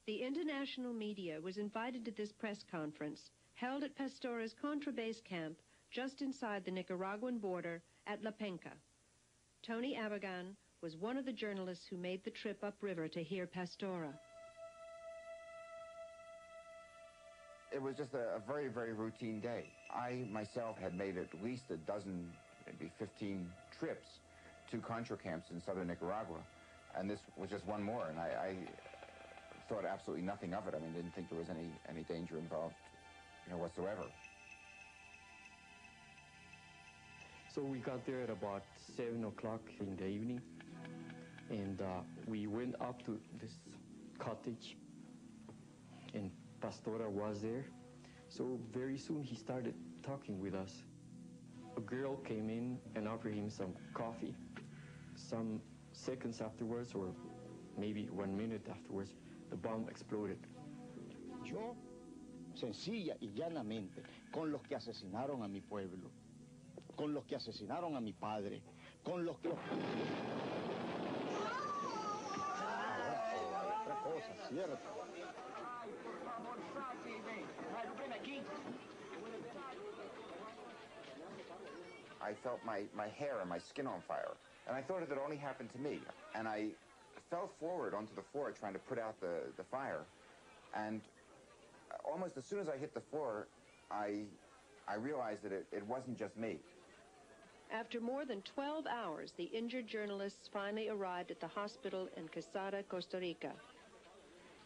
The international media was invited to this press conference held at Pastora's Contra base camp just inside the Nicaraguan border at La Penca. Tony Abergan was one of the journalists who made the trip upriver to hear Pastora. It was just a very, very routine day. I myself had made at least a dozen, maybe 15 trips to Contra camps in southern Nicaragua, and this was just one more, and I thought absolutely nothing of it. I mean, didn't think there was any danger involved, whatsoever. So we got there at about 7 o'clock in the evening, and we went up to this cottage, and Pastora was there. So very soon he started talking with us. A girl came in and offered him some coffee. Some seconds afterwards, or maybe 1 minute afterwards, the bomb exploded. Yo, sencilla y llanamente, con los que asesinaron a mi pueblo, con los que asesinaron a mi padre, con los que... Otra cosa, cierto. I felt my hair and my skin on fire, and I thought it had only happened to me. And I fell forward onto the floor trying to put out the fire, and almost as soon as I hit the floor, I realized that it wasn't just me. After more than 12 hours, the injured journalists finally arrived at the hospital in Quesada, Costa Rica.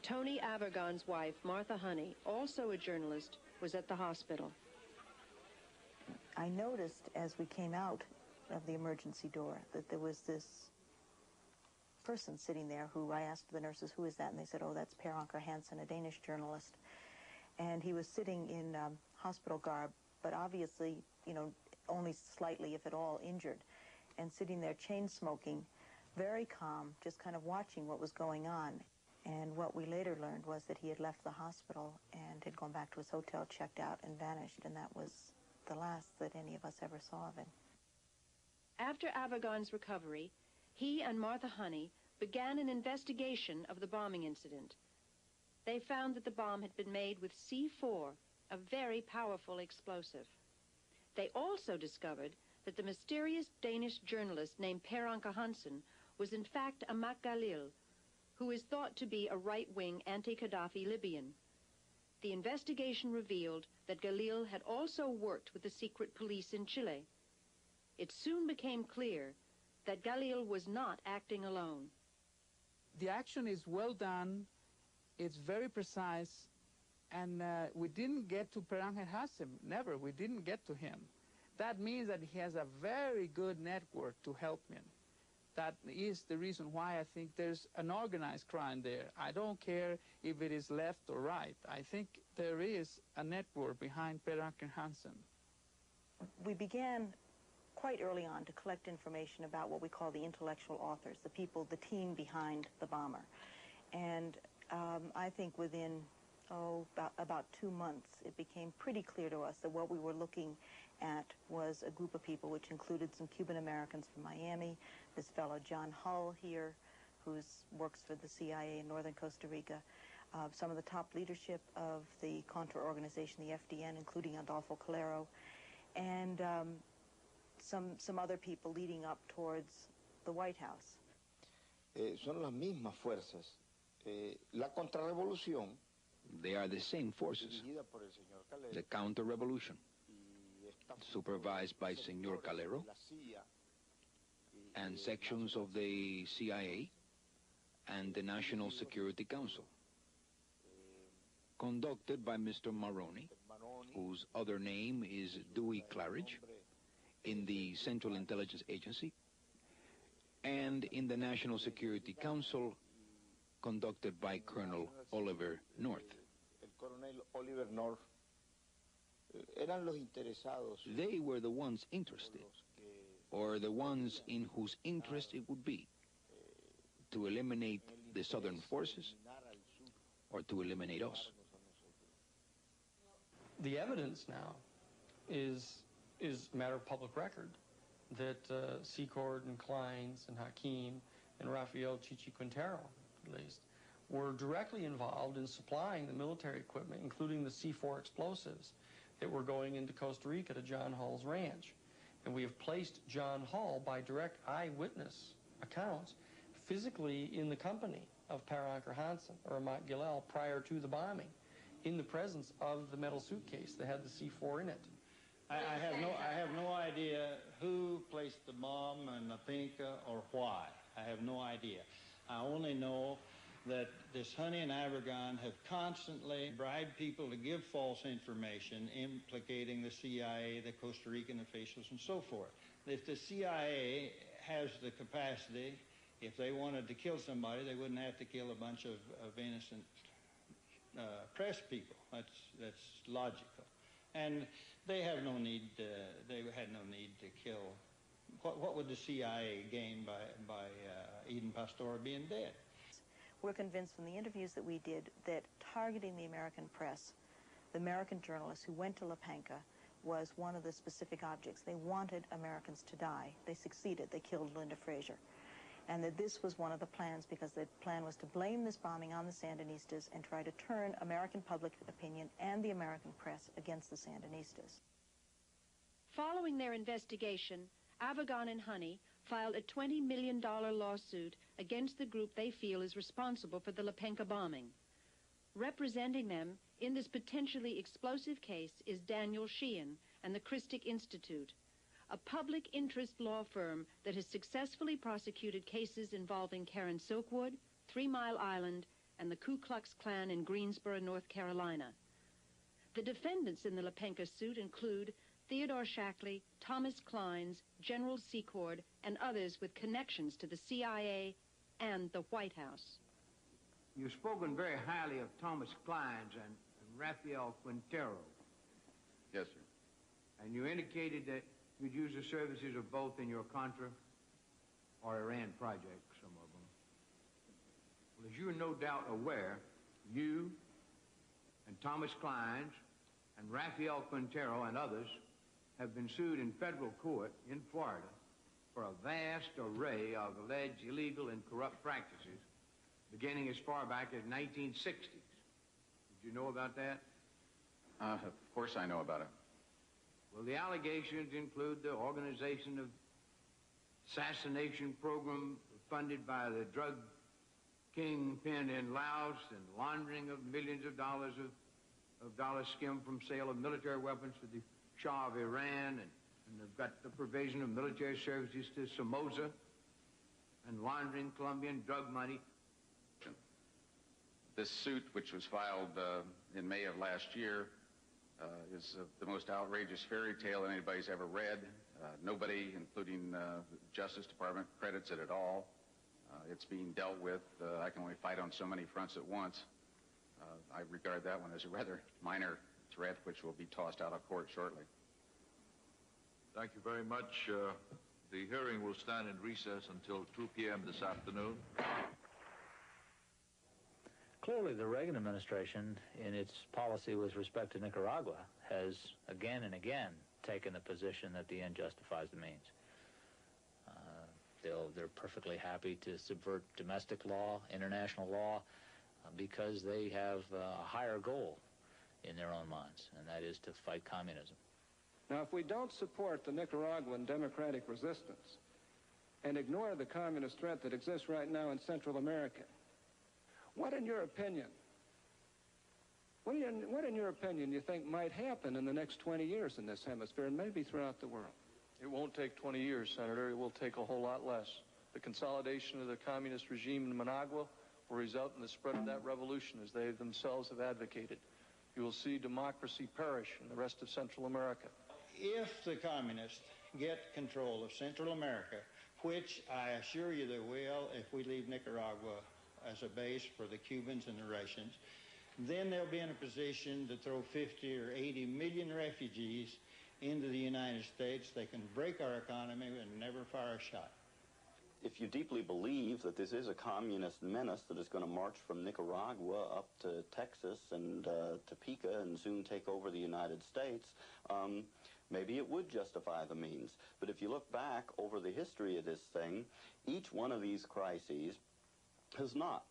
Tony Avergon's wife, Martha Honey, also a journalist, was at the hospital. I noticed as we came out of the emergency door that there was this person sitting there who I asked the nurses, who is that? And they said, oh, that's Per Anker Hansen, a Danish journalist. And he was sitting in hospital garb, but obviously, you know, only slightly, if at all, injured, and sitting there chain smoking, very calm, just kind of watching what was going on. And what we later learned was that he had left the hospital and had gone back to his hotel, checked out, and vanished, and that was the last that any of us ever saw of him. After Avergon's recovery, he and Martha Honey began an investigation of the bombing incident. They found that the bomb had been made with C4, a very powerful explosive. They also discovered that the mysterious Danish journalist named Per Anker Hansen was in fact a Mak Galil, who is thought to be a right-wing anti-Gaddafi Libyan. The investigation revealed that Galil had also worked with the secret police in Chile. It soon became clear that Galil was not acting alone. The action is well done, it's very precise, and we didn't get to Per Anker Hansen, never, we didn't get to him. That means that he has a very good network to help him. That is the reason why I think there's an organized crime there. I don't care if it is left or right. I think there is a network behind Per Anker Hansen. We began quite early on to collect information about what we call the intellectual authors, the people, the team behind the bomber. And I think within about 2 months, it became pretty clear to us that what we were looking at was a group of people which included some Cuban Americans from Miami, this fellow John Hull here, who works for the CIA in northern Costa Rica, some of the top leadership of the Contra organization, the FDN, including Adolfo Calero, and some other people leading up towards the White House. Son las mismas fuerzas. La contrarrevolución. They are the same forces. The counter-revolution, supervised by Senor Calero, and sections of the CIA and the National Security Council, conducted by Mr. Maroney, whose other name is Dewey Claridge, in the Central Intelligence Agency, and in the National Security Council, conducted by Colonel Oliver North. El coronel Oliver North eran los interesados. They were the ones interested, or the ones in whose interest it would be, to eliminate the Southern forces or to eliminate us. The evidence now is a matter of public record that Secord and Kleins and Hakim and Rafael Chichi Quintero, at least, were directly involved in supplying the military equipment, including the C4 explosives that were going into Costa Rica to John Hull's ranch. And we have placed John Hull, by direct eyewitness accounts, physically in the company of Per Anker Hansen or Mak Galil prior to the bombing, in the presence of the metal suitcase that had the C4 in it. I have no idea who placed the bomb in La Pinca or why. I have no idea. I only know that this Honey and Avergon have constantly bribed people to give false information implicating the CIA, the Costa Rican officials, and so forth. If the CIA has the capacity, if they wanted to kill somebody, they wouldn't have to kill a bunch of innocent press people. That's logical. And they have no need, they had no need to kill. What would the CIA gain by Eden Pastor being dead? We're convinced from the interviews that we did that targeting the American press, the American journalists who went to La Pinca, was one of the specific objects. They wanted Americans to die. They succeeded. They killed Linda Fraser. And that this was one of the plans, because the plan was to blame this bombing on the Sandinistas and try to turn American public opinion and the American press against the Sandinistas. Following their investigation, Avergon and Honey filed a $20 million lawsuit against the group they feel is responsible for the La Pinca bombing. Representing them in this potentially explosive case is Daniel Sheehan and the Christic Institute, a public interest law firm that has successfully prosecuted cases involving Karen Silkwood, 3 Mile Island, and the Ku Klux Klan in Greensboro, North Carolina. The defendants in the Lepenka suit include Theodore Shackley, Thomas Kleins, General Secord, and others with connections to the CIA and the White House. You've spoken very highly of Thomas Kleins and Rafael Quintero. Yes, sir. And you indicated that you'd use the services of both in your Contra or Iran project, some of them. Well, as you're no doubt aware, you and Thomas Kleins and Rafael Quintero and others have been sued in federal court in Florida for a vast array of alleged illegal and corrupt practices beginning as far back as 1960s. Did you know about that? Of course I know about it. Well, the allegations include the organization of assassination program funded by the drug kingpin in Laos and laundering of millions of dollars skimmed from sale of military weapons to the Shah of Iran, and they've got the provision of military services to Somoza and laundering Colombian drug money. This suit, which was filed in May of last year, is the most outrageous fairy tale anybody's ever read. Nobody, including the Justice Department, credits it at all. It's being dealt with. I can only fight on so many fronts at once. I regard that one as a rather minor threat, which will be tossed out of court shortly. Thank you very much. The hearing will stand in recess until 2 p.m. this afternoon. Clearly, the Reagan administration, in its policy with respect to Nicaragua, has again and again taken the position that the end justifies the means. They're perfectly happy to subvert domestic law, international law, because they have a higher goal in their own minds, and that is to fight communism. Now, if we don't support the Nicaraguan democratic resistance and ignore the communist threat that exists right now in Central America, what in your opinion you think might happen in the next 20 years in this hemisphere and maybe throughout the world? It won't take 20 years, Senator. It will take a whole lot less. The consolidation of the communist regime in Managua will result in the spread of that revolution as they themselves have advocated. You will see democracy perish in the rest of Central America. If the communists get control of Central America, which I assure you they will if we leave Nicaragua as a base for the Cubans and the Russians, then they'll be in a position to throw 50 or 80 million refugees into the United States. They can break our economy and never fire a shot. If you deeply believe that this is a communist menace that is going to march from Nicaragua up to Texas and Topeka and soon take over the United States, maybe it would justify the means. But if you look back over the history of this thing, each one of these crises has not.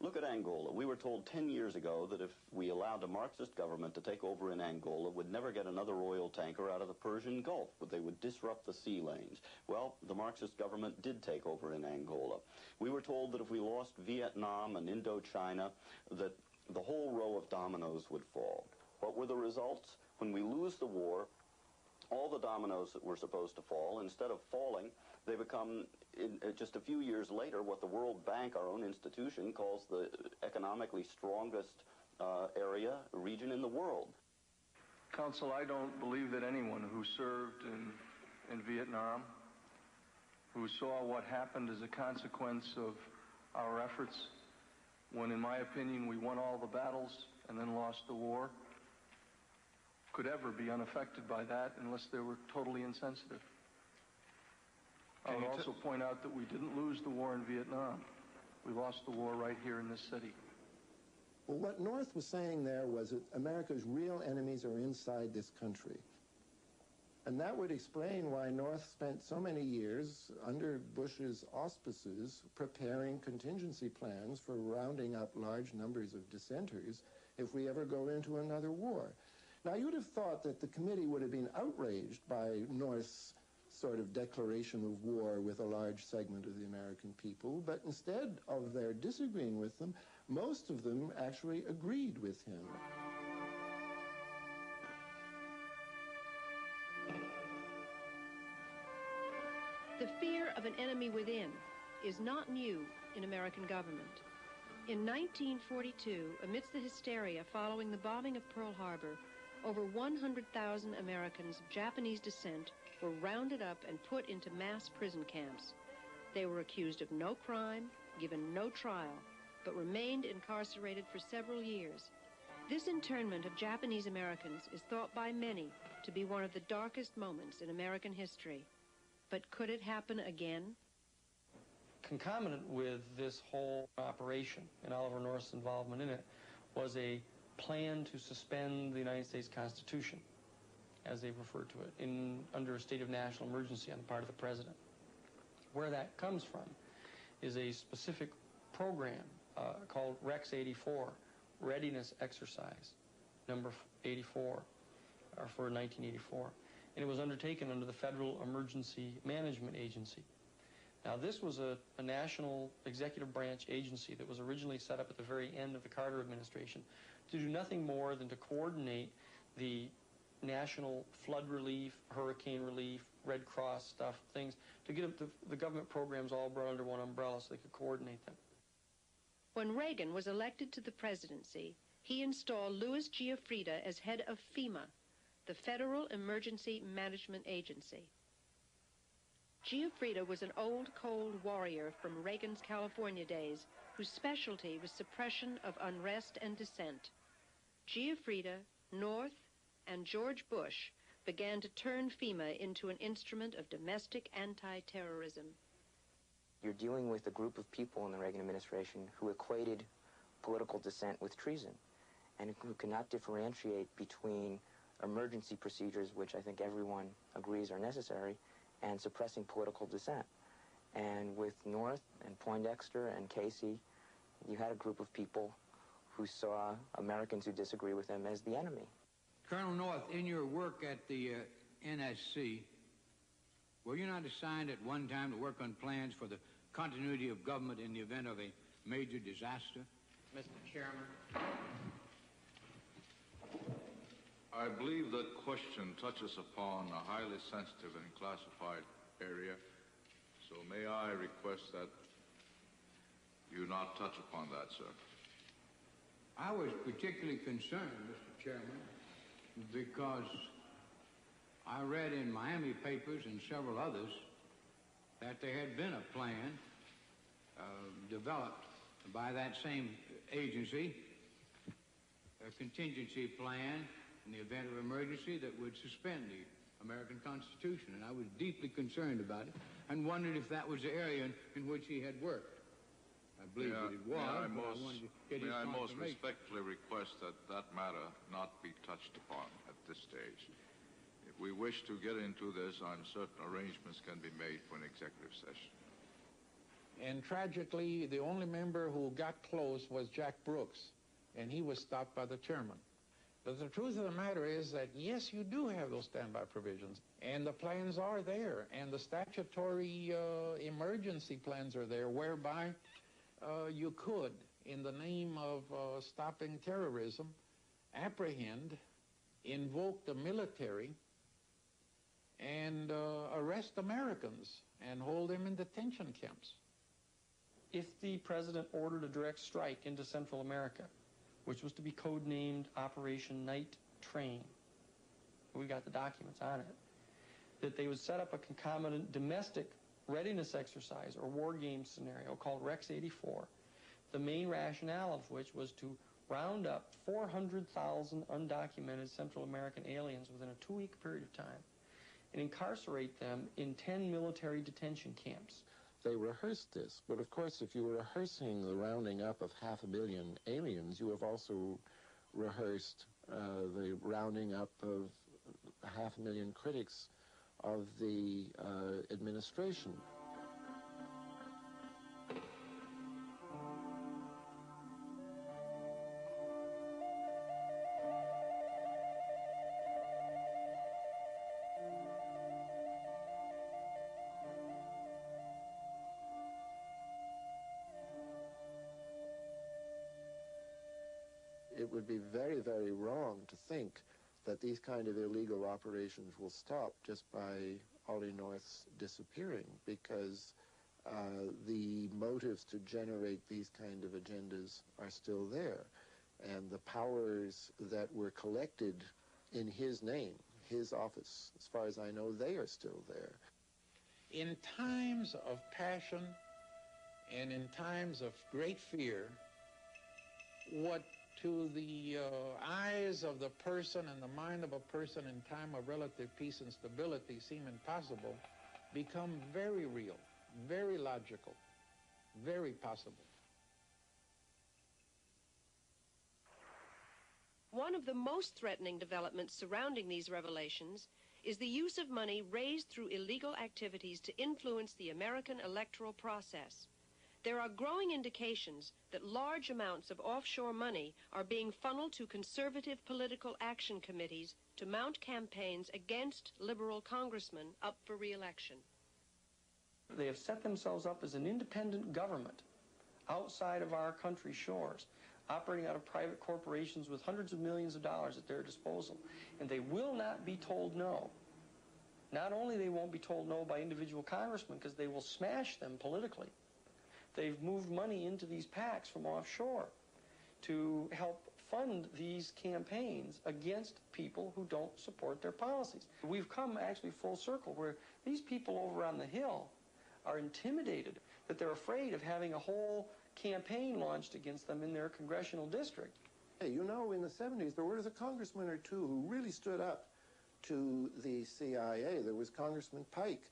Look at Angola. We were told 10 years ago that if we allowed a Marxist government to take over in Angola, we'd never get another oil tanker out of the Persian Gulf, but they would disrupt the sea lanes. Well, the Marxist government did take over in Angola. We were told that if we lost Vietnam and Indochina, that the whole row of dominoes would fall. What were the results? When we lose the war, all the dominoes that were supposed to fall, instead of falling, they become, just a few years later, what the World Bank, our own institution, calls the economically strongest region in the world. Counsel, I don't believe that anyone who served in Vietnam, who saw what happened as a consequence of our efforts, when, in my opinion, we won all the battles and then lost the war, could ever be unaffected by that unless they were totally insensitive. I would also point out that we didn't lose the war in Vietnam. We lost the war right here in this city. Well, what North was saying there was that America's real enemies are inside this country. And that would explain why North spent so many years under Bush's auspices preparing contingency plans for rounding up large numbers of dissenters if we ever go into another war. Now, you would have thought that the committee would have been outraged by North's sort of declaration of war with a large segment of the American people, but instead of their disagreeing with them, most of them actually agreed with him. The fear of an enemy within is not new in American government. In 1942, amidst the hysteria following the bombing of Pearl Harbor, over 100,000 Americans of Japanese descent were rounded up and put into mass prison camps. They were accused of no crime, given no trial, but remained incarcerated for several years. This internment of Japanese Americans is thought by many to be one of the darkest moments in American history. But could it happen again? Concomitant with this whole operation and Oliver North's involvement in it was a plan to suspend the United States Constitution, as they referred to it, under a state of national emergency on the part of the president. Where that comes from is a specific program called Rex 84, Readiness Exercise, number 84, for 1984. And it was undertaken under the Federal Emergency Management Agency. Now, this was a national executive branch agency that was originally set up at the very end of the Carter administration to do nothing more than to coordinate the national flood relief, hurricane relief, Red Cross stuff, things, to get the government programs all brought under one umbrella so they could coordinate them. When Reagan was elected to the presidency, he installed Louis Giuffrida as head of FEMA, the Federal Emergency Management Agency. Giuffrida was an old, cold warrior from Reagan's California days whose specialty was suppression of unrest and dissent. Giuffrida, North, and George Bush began to turn FEMA into an instrument of domestic anti-terrorism. You're dealing with a group of people in the Reagan administration who equated political dissent with treason and who cannot differentiate between emergency procedures, which I think everyone agrees are necessary, and suppressing political dissent. And with North and Poindexter and Casey, you had a group of people who saw Americans who disagree with them as the enemy. Colonel North, in your work at the NSC, were you not assigned at one time to work on plans for the continuity of government in the event of a major disaster? Mr. Chairman. I believe that question touches upon a highly sensitive and classified area, so may I request that you not touch upon that, sir. I was particularly concerned, Mr. Chairman, because I read in Miami papers and several others that there had been a plan developed by that same agency, a contingency plan in the event of emergency that would suspend the American Constitution. And I was deeply concerned about it and wondered if that was the area in which he had worked. I believe that it was, but I wanted to get his May I most confirmation. respectfully request that that matter not be touched upon at this stage. If we wish to get into this, I'm certain arrangements can be made for an executive session. And tragically, the only member who got close was Jack Brooks, and he was stopped by the chairman. But the truth of the matter is that, yes, you do have those standby provisions, and the plans are there, and the statutory emergency plans are there, whereby you could, in the name of stopping terrorism, apprehend, invoke the military, and arrest Americans and hold them in detention camps. If the president ordered a direct strike into Central America, which was to be codenamed Operation Night Train, we got the documents on it, that they would set up a concomitant domestic readiness exercise or war game scenario called Rex 84, the main rationale of which was to round up 400,000 undocumented Central American aliens within a 2-week period of time and incarcerate them in 10 military detention camps. They rehearsed this, but of course if you were rehearsing the rounding up of 500 million aliens, you have also rehearsed the rounding up of 500,000 critics of the administration. It would be very, very wrong to think that these kind of illegal operations will stop just by Ollie North's disappearing, because the motives to generate these kind of agendas are still there. And the powers that were collected in his name, his office, as far as I know, they are still there. In times of passion and in times of great fear, what to the eyes of the person and the mind of a person in time of relative peace and stability seem impossible, become very real, very logical, very possible. One of the most threatening developments surrounding these revelations is the use of money raised through illegal activities to influence the American electoral process. There are growing indications that large amounts of offshore money are being funneled to conservative political action committees to mount campaigns against liberal congressmen up for re-election. They have set themselves up as an independent government outside of our country's shores, operating out of private corporations with hundreds of millions of dollars at their disposal. And they will not be told no. Not only they won't be told no by individual congressmen, because they will smash them politically. They've moved money into these PACs from offshore to help fund these campaigns against people who don't support their policies. We've come actually full circle where these people over on the Hill are intimidated, that they're afraid of having a whole campaign launched against them in their congressional district. Hey, you know, in the 70s, there was a congressman or two who really stood up to the CIA. There was Congressman Pike,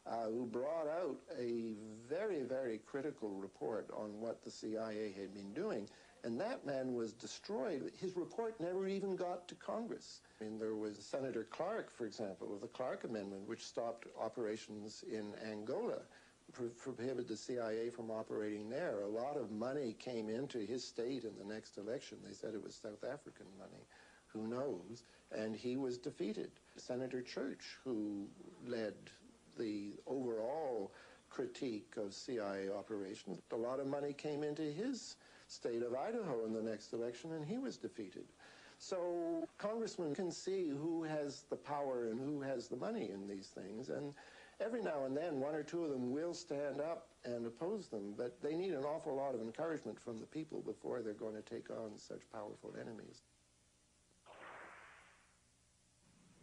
who brought out a very, very critical report on what the CIA had been doing. And that man was destroyed. His report never even got to Congress. I mean, there was Senator Clark, for example, with the Clark Amendment, which stopped operations in Angola, prohibited the CIA from operating there. A lot of money came into his state in the next election. They said it was South African money. Who knows? And he was defeated. Senator Church, who led the overall critique of CIA operations, a lot of money came into his state of Idaho in the next election, and he was defeated. So congressmen can see who has the power and who has the money in these things, and every now and then one or two of them will stand up and oppose them, but they need an awful lot of encouragement from the people before they're going to take on such powerful enemies.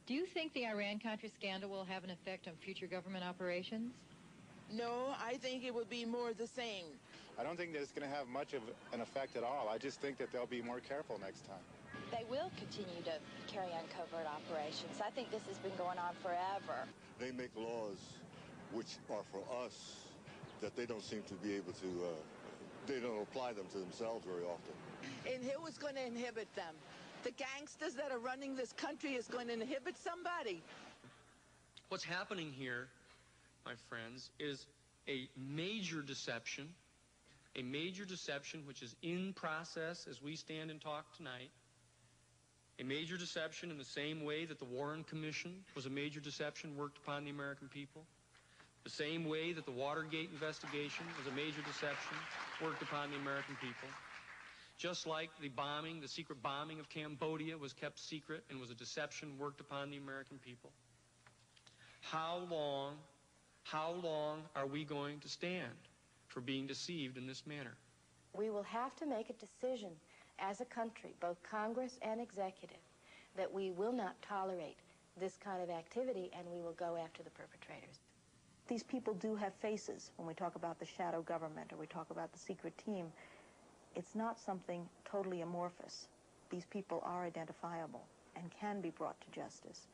Do you think the Iran-Contra scandal will have an effect on future government operations? No, I think it would be more the same. I don't think that it's going to have much of an effect at all. I just think that they'll be more careful next time. They will continue to carry on covert operations. I think this has been going on forever. They make laws which are for us that they don't seem to be able to, they don't apply them to themselves very often. And who is going to inhibit them? The gangsters that are running this country is going to inhibit somebody. What's happening here, my friends, is a major deception which is in process as we stand and talk tonight. A major deception in the same way that the Warren Commission was a major deception worked upon the American people. The same way that the Watergate investigation was a major deception worked upon the American people. Just like the bombing, the secret bombing of Cambodia was kept secret and was a deception worked upon the American people. How long are we going to stand for being deceived in this manner? We will have to make a decision as a country, both Congress and executive, that we will not tolerate this kind of activity and we will go after the perpetrators. These people do have faces when we talk about the shadow government or we talk about the secret team. It's not something totally amorphous. These people are identifiable and can be brought to justice.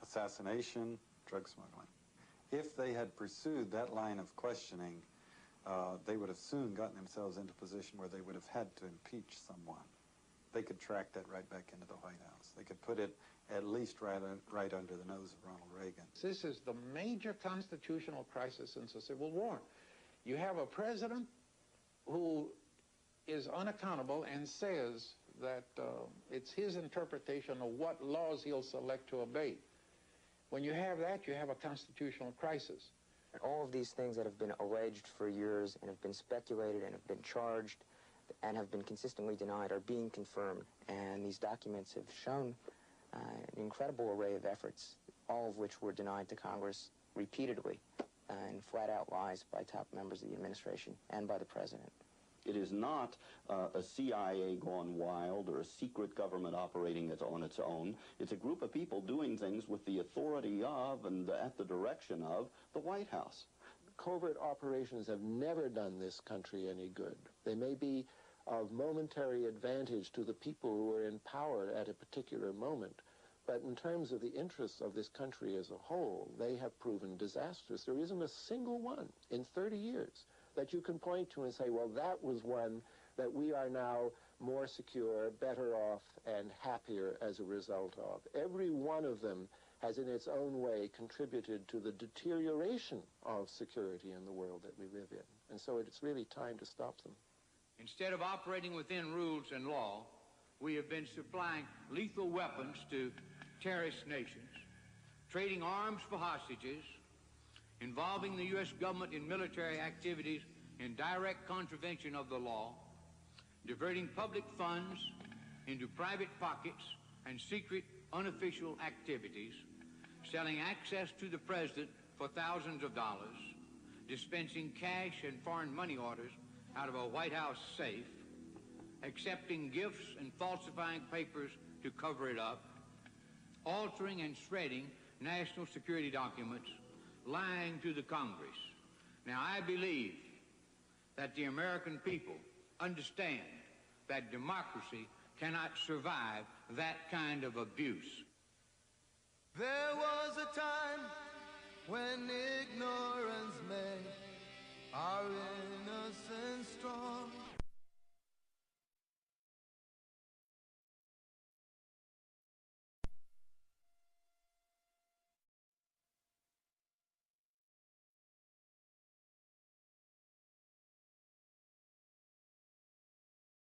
Assassination, drug smuggling. If they had pursued that line of questioning, they would have soon gotten themselves into a position where they would have had to impeach someone. They could track that right back into the White House. They could put it at least right under the nose of Ronald Reagan. This is the major constitutional crisis since the Civil War. You have a president who is unaccountable and says that it's his interpretation of what laws he'll select to obey. When you have that, you have a constitutional crisis. All of these things that have been alleged for years and have been speculated and have been charged and have been consistently denied are being confirmed. And these documents have shown an incredible array of efforts, all of which were denied to Congress repeatedly and flat-out lies by top members of the administration and by the President. It is not a CIA gone wild or a secret government operating on its own. It's a group of people doing things with the authority of and at the direction of the White House. Covert operations have never done this country any good. They may be of momentary advantage to the people who are in power at a particular moment, but in terms of the interests of this country as a whole, they have proven disastrous. There isn't a single one in 30 years that you can point to and say, well, that was one that we are now more secure, better off, and happier as a result of. Every one of them has in its own way contributed to the deterioration of security in the world that we live in. And so it's really time to stop them. Instead of operating within rules and law, we have been supplying lethal weapons to terrorist nations, trading arms for hostages, involving the U.S. government in military activities in direct contravention of the law, diverting public funds into private pockets and secret unofficial activities, selling access to the president for thousands of dollars, dispensing cash and foreign money orders out of a White House safe, accepting gifts and falsifying papers to cover it up, altering and shredding national security documents, lying to the Congress. Now, I believe that the American people understand that democracy cannot survive that kind of abuse. There was a time when ignorance made our innocence strong.